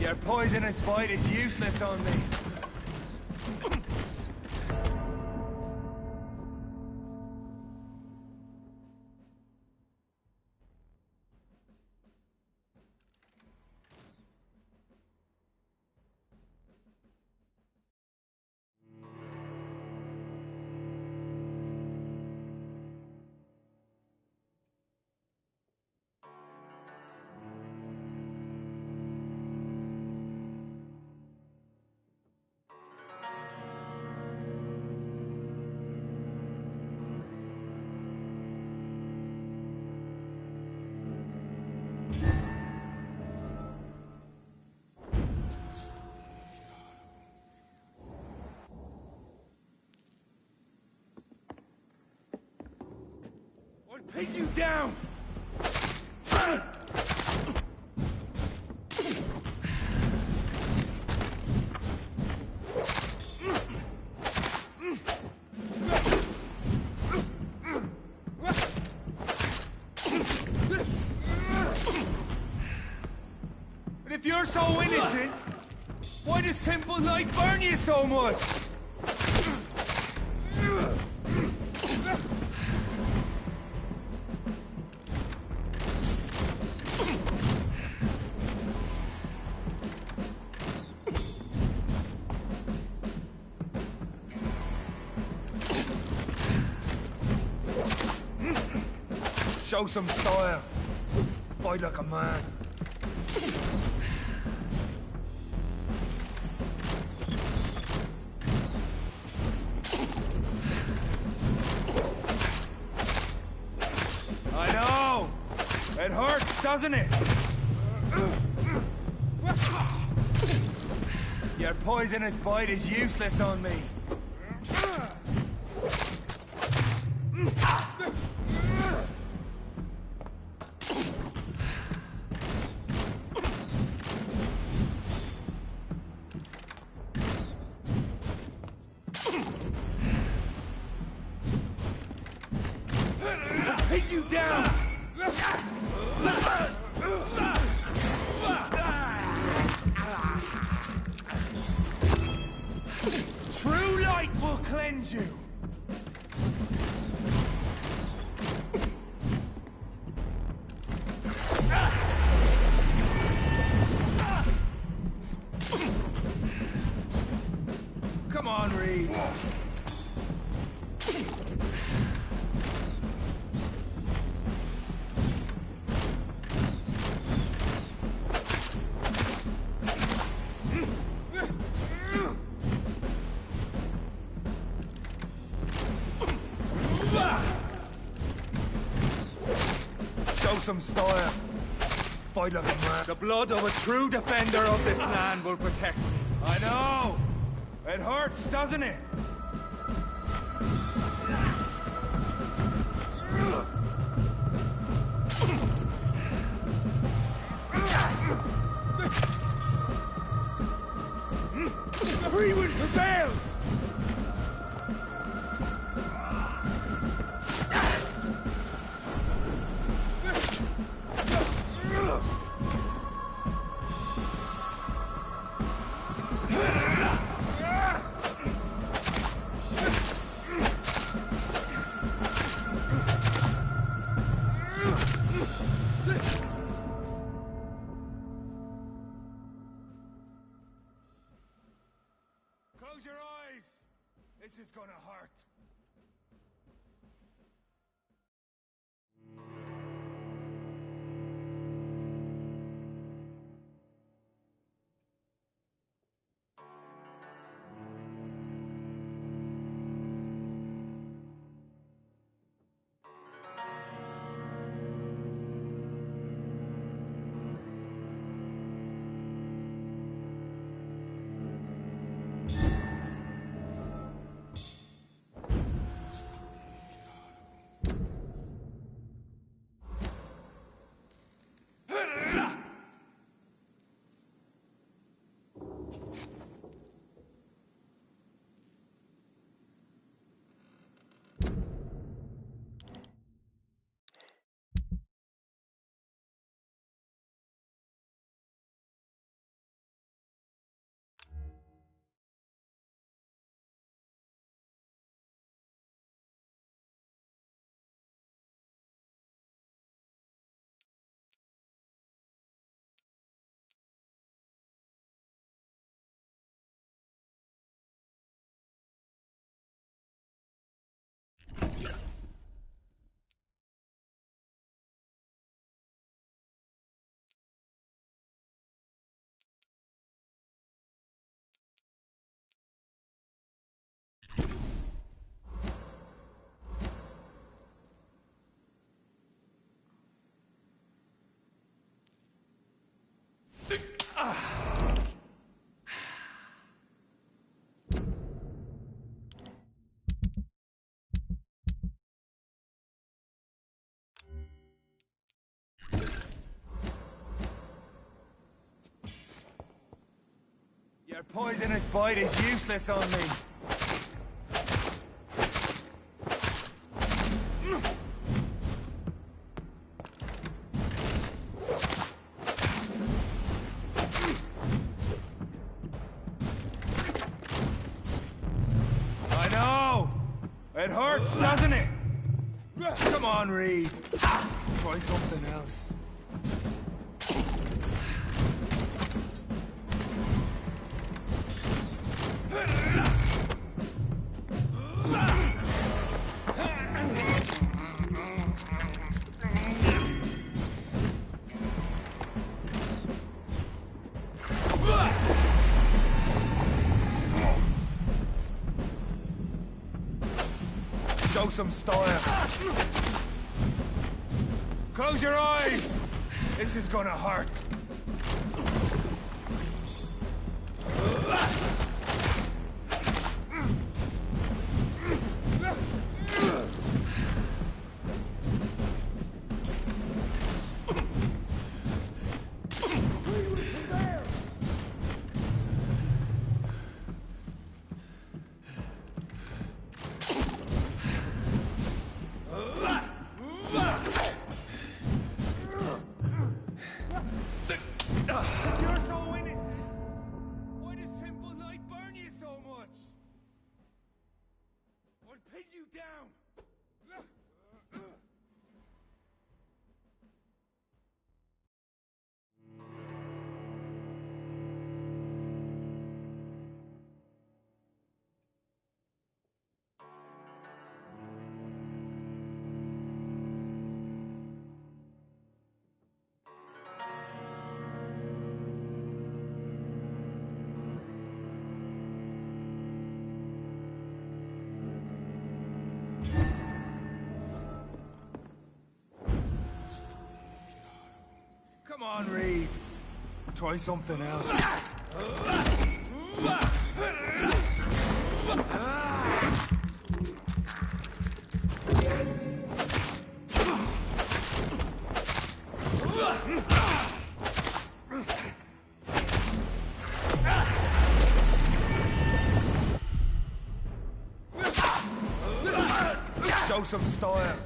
Your poisonous bite is useless on me. Pin you down! And if you're so innocent, why does simple light burn you so much? Show some style. Fight like a man. I know! It hurts, doesn't it? Your poisonous bite is useless on me. Hit you down! True light will cleanse you! Come on, Reed. Show some style. Fight like a man. The blood of a true defender of this land will protect me. I know. It hurts, doesn't it? Freewood prevails! Close your eyes! This is gonna hurt. Your poisonous bite is useless on me. I know! It hurts, doesn't it? Come on, Reed. Try something else. Show some style. Close your eyes! This is gonna hurt. Come on, Reed. Try something else. Show some style.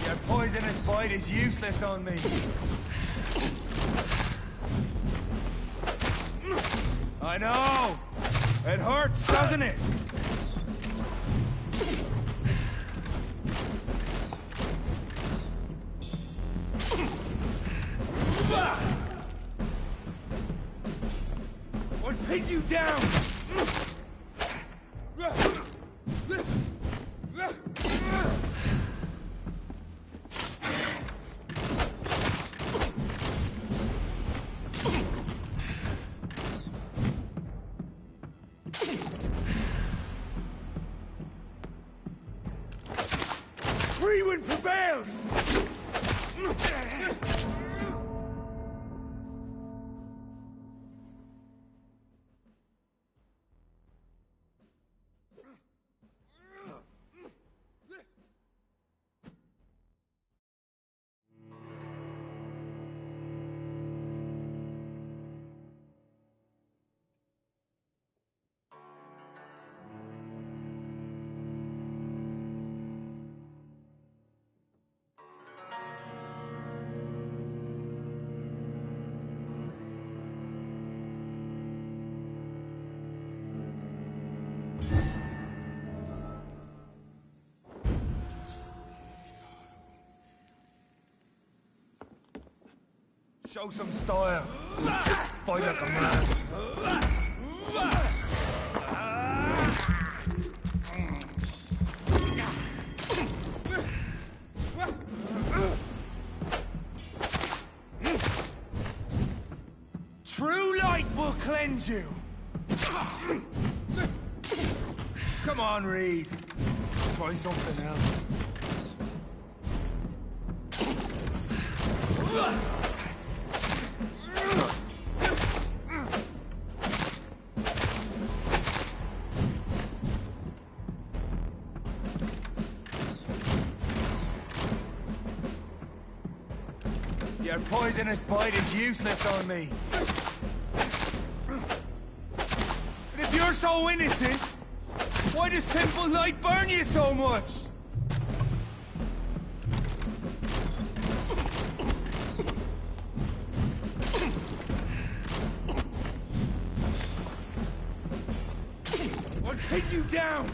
Your poisonous bite is useless on me. I know! It hurts, doesn't it? What pinned you down? Freewind prevails! Show some style. Fight like a man. True light will cleanse you. Come on, Reed. Try something else. Your poisonous bite is useless on me. And if you're so innocent, why does simple light burn you so much? I'll pin you down!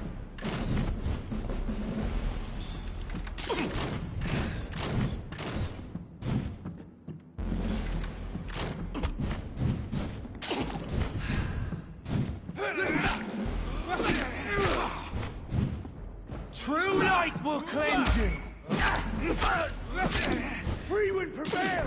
True light will cleanse you! Free would prevail!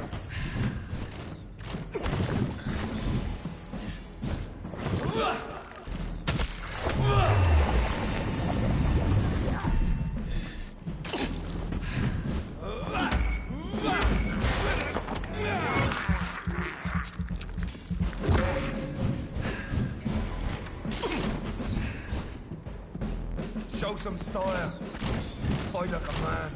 Show some style. Fight like a man.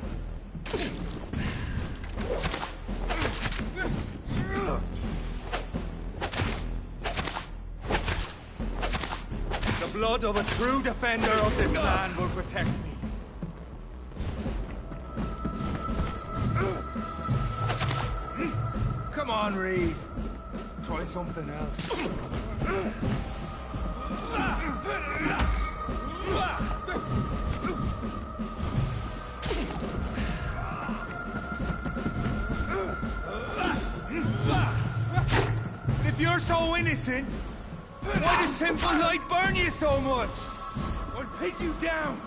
The blood of a true defender of this land will protect me. Come on, Reed. Try something else. If you're so innocent, why does simple light burn you so much? I'll pin you down!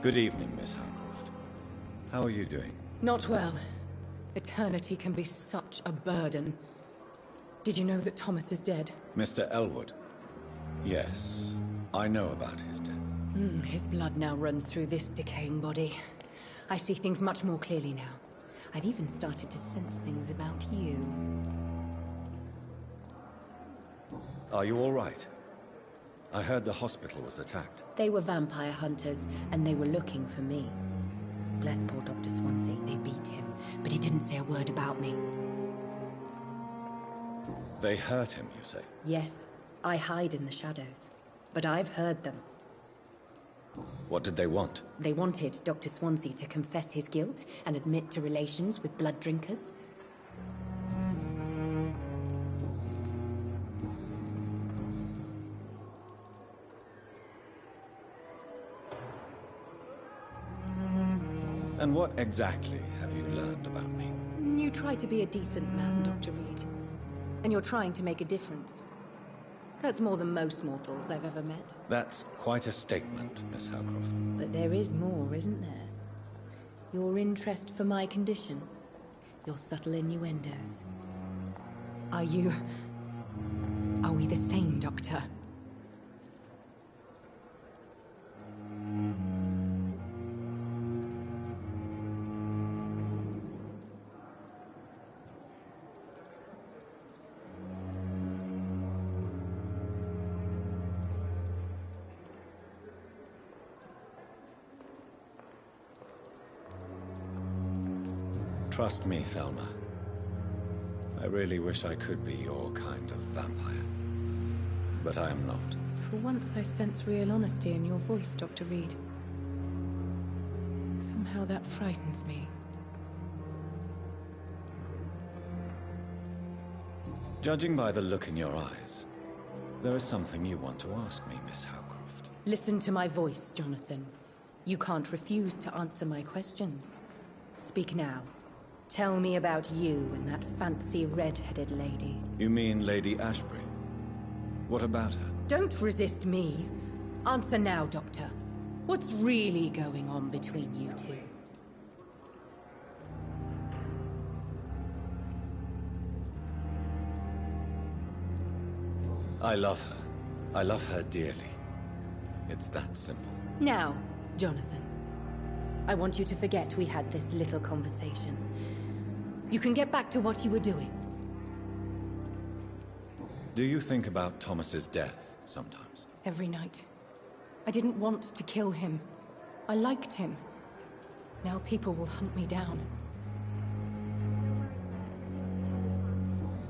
Good evening, Miss Howcroft. How are you doing? Not well. Eternity can be such a burden. Did you know that Thomas is dead? Mr. Elwood? Yes, I know about his death. His blood now runs through this decaying body. I see things much more clearly now. I've even started to sense things about you. Are you all right? I heard the hospital was attacked. They were vampire hunters, and they were looking for me. Bless poor Dr. Swansea, they beat him, but he didn't say a word about me. They hurt him, you say? Yes, I hide in the shadows, but I've heard them. What did they want? They wanted Dr. Swansea to confess his guilt and admit to relations with blood drinkers. And what exactly have you learned about me? You try to be a decent man, Dr. Reed. And you're trying to make a difference. That's more than most mortals I've ever met. That's quite a statement, Miss Howcroft. But there is more, isn't there? Your interest for my condition. Your subtle innuendos. Are we the same, Doctor? Trust me, Thelma. I really wish I could be your kind of vampire. But I am not. For once I sense real honesty in your voice, Dr. Reed. Somehow that frightens me. Judging by the look in your eyes, there is something you want to ask me, Miss Howcroft. Listen to my voice, Jonathan. You can't refuse to answer my questions. Speak now. Tell me about you and that fancy red-headed lady. You mean Lady Ashbury? What about her? Don't resist me. Answer now, Doctor. What's really going on between you two? I love her. I love her dearly. It's that simple. Now, Jonathan. I want you to forget we had this little conversation. You can get back to what you were doing. Do you think about Thomas's death sometimes? Every night. I didn't want to kill him. I liked him. Now people will hunt me down.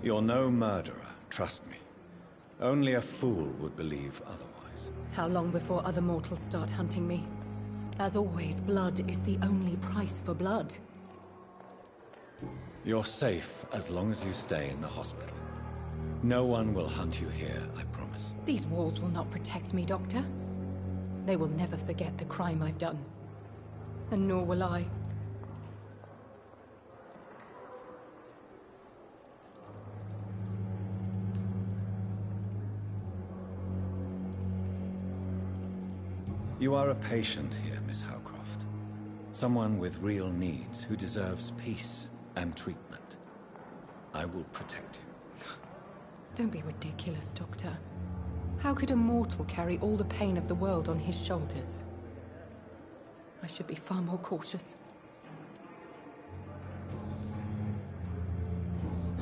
You're no murderer, trust me. Only a fool would believe otherwise. How long before other mortals start hunting me? As always, blood is the only price for blood. You're safe as long as you stay in the hospital. No one will hunt you here, I promise. These walls will not protect me, Doctor. They will never forget the crime I've done. And nor will I. You are a patient here, Miss Howcroft. Someone with real needs who deserves peace and treatment. I will protect you. Don't be ridiculous, Doctor. How could a mortal carry all the pain of the world on his shoulders? I should be far more cautious.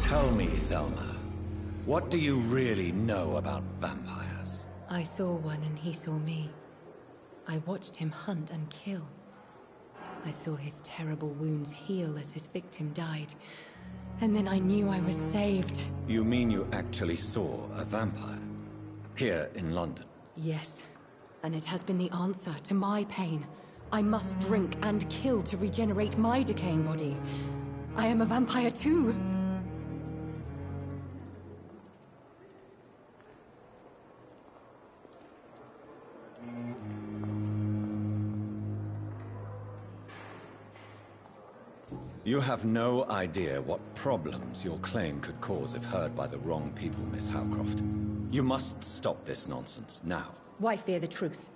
Tell me, Thelma, what do you really know about vampires? I saw one and he saw me. I watched him hunt and kill. I saw his terrible wounds heal as his victim died. And then I knew I was saved. You mean you actually saw a vampire? Here in London? Yes. And it has been the answer to my pain. I must drink and kill to regenerate my decaying body. I am a vampire too. You have no idea what problems your claim could cause if heard by the wrong people, Miss Howcroft. You must stop this nonsense, now. Why fear the truth?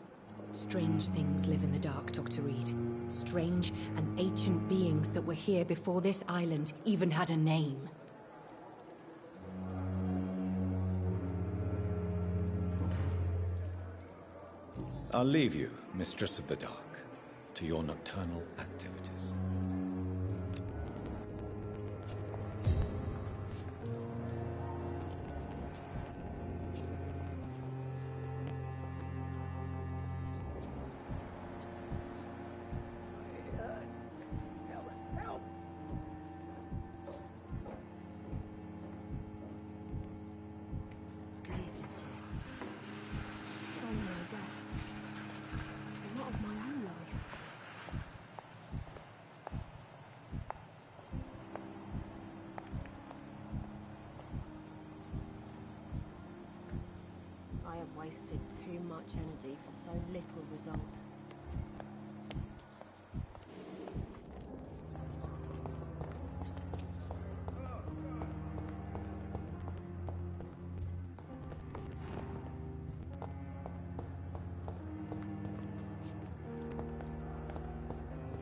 Strange things live in the dark, Dr. Reed. Strange and ancient beings that were here before this island even had a name. I'll leave you, Mistress of the Dark, to your nocturnal activities. I have wasted too much energy for so little result.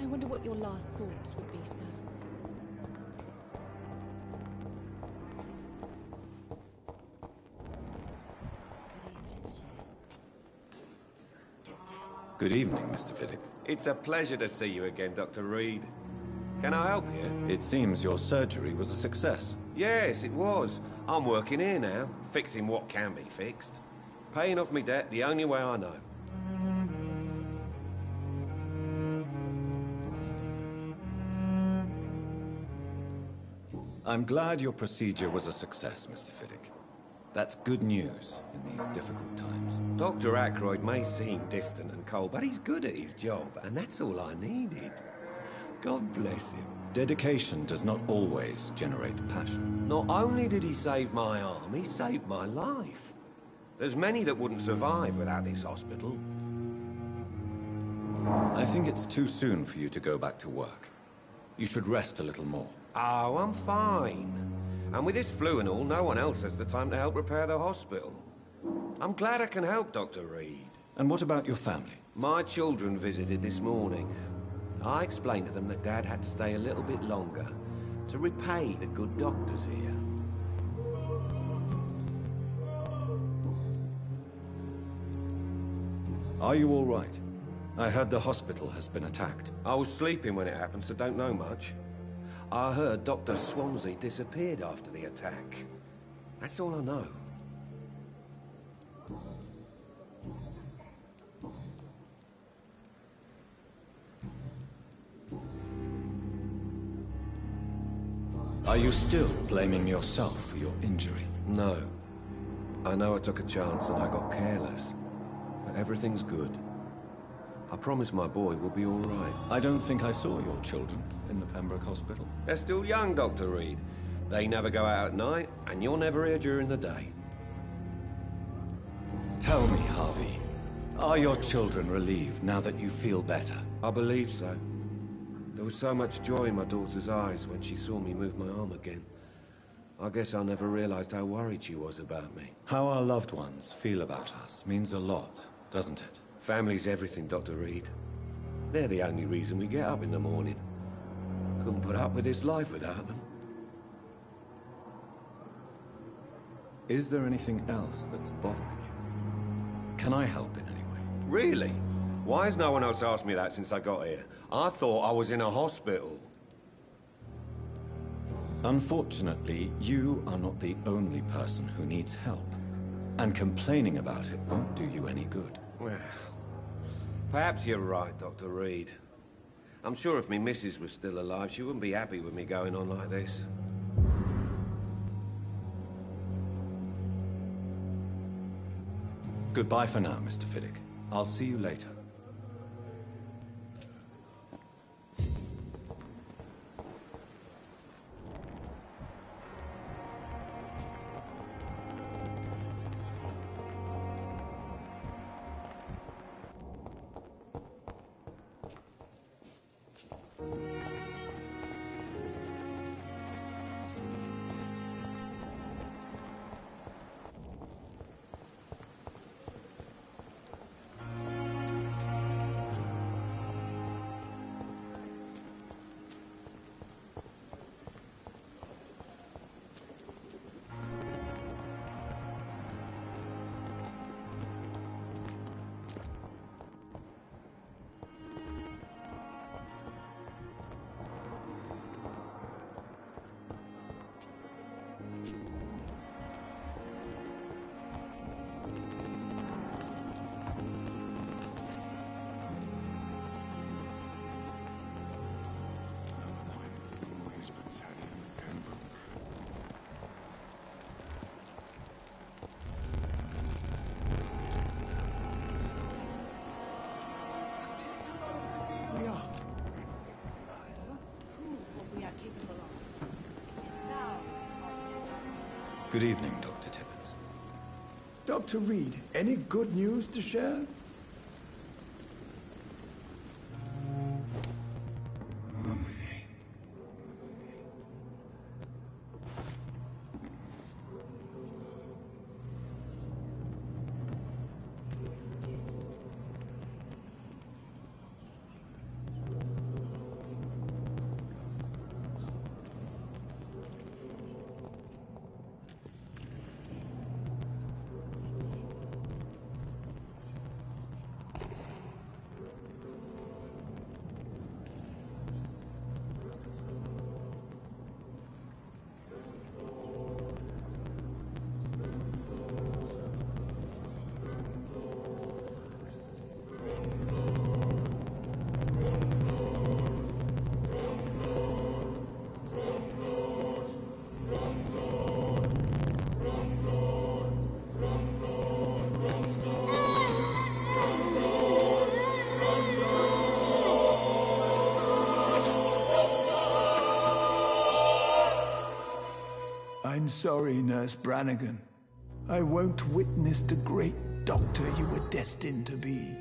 I wonder what your last thoughts would be, sir. Good evening, Mr. Fiddick. It's a pleasure to see you again, Dr. Reed. Can I help you? It seems your surgery was a success. Yes, it was. I'm working here now, fixing what can be fixed. Paying off my debt the only way I know. I'm glad your procedure was a success, Mr. Fiddick. That's good news in these difficult times. Dr. Ackroyd may seem distant and cold, but he's good at his job, and that's all I needed. God bless him. Dedication does not always generate passion. Not only did he save my arm, he saved my life. There's many that wouldn't survive without this hospital. I think it's too soon for you to go back to work. You should rest a little more. Oh, I'm fine. And with this flu and all, no one else has the time to help repair the hospital. I'm glad I can help, Dr. Reed. And what about your family? My children visited this morning. I explained to them that Dad had to stay a little bit longer to repay the good doctors here. Are you all right? I heard the hospital has been attacked. I was sleeping when it happened, so don't know much. I heard Dr. Swansea disappeared after the attack. That's all I know. Are you still blaming yourself for your injury? No. I know I took a chance and I got careless. But everything's good. I promise my boy will be all right. I don't think I saw your children in the Pembroke Hospital. They're still young, Dr. Reed. They never go out at night, and you're never here during the day. Tell me, Harvey, are your children relieved now that you feel better? I believe so. There was so much joy in my daughter's eyes when she saw me move my arm again. I guess I never realized how worried she was about me. How our loved ones feel about us means a lot, doesn't it? Family's everything, Dr. Reed. They're the only reason we get up in the morning. Couldn't put up with this life without them. Is there anything else that's bothering you? Can I help in any way? Really? Why has no one else asked me that since I got here? I thought I was in a hospital. Unfortunately, you are not the only person who needs help. And complaining about it won't do you any good. Well, perhaps you're right, Dr. Reed. I'm sure if me missus was still alive, she wouldn't be happy with me going on like this. Goodbye for now, Mr. Fiddick. I'll see you later. Good evening, Dr. Tibbets. Dr. Reed, any good news to share? I'm sorry, Nurse Brannigan. I won't witness the great doctor you were destined to be.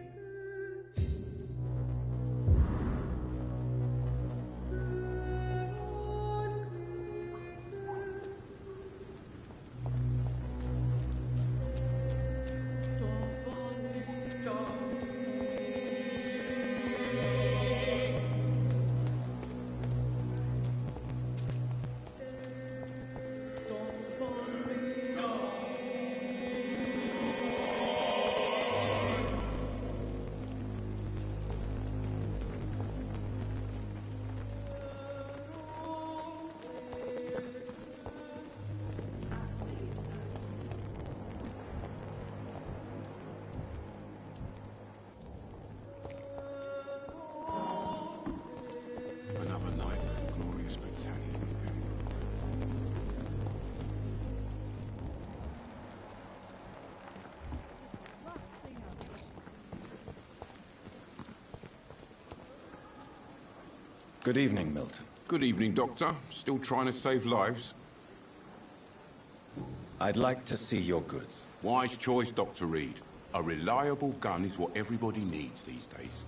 Another night with the glorious battalion. Good evening, Milton. Good evening, Doctor. Still trying to save lives? I'd like to see your goods. Wise choice, Dr. Reed. A reliable gun is what everybody needs these days.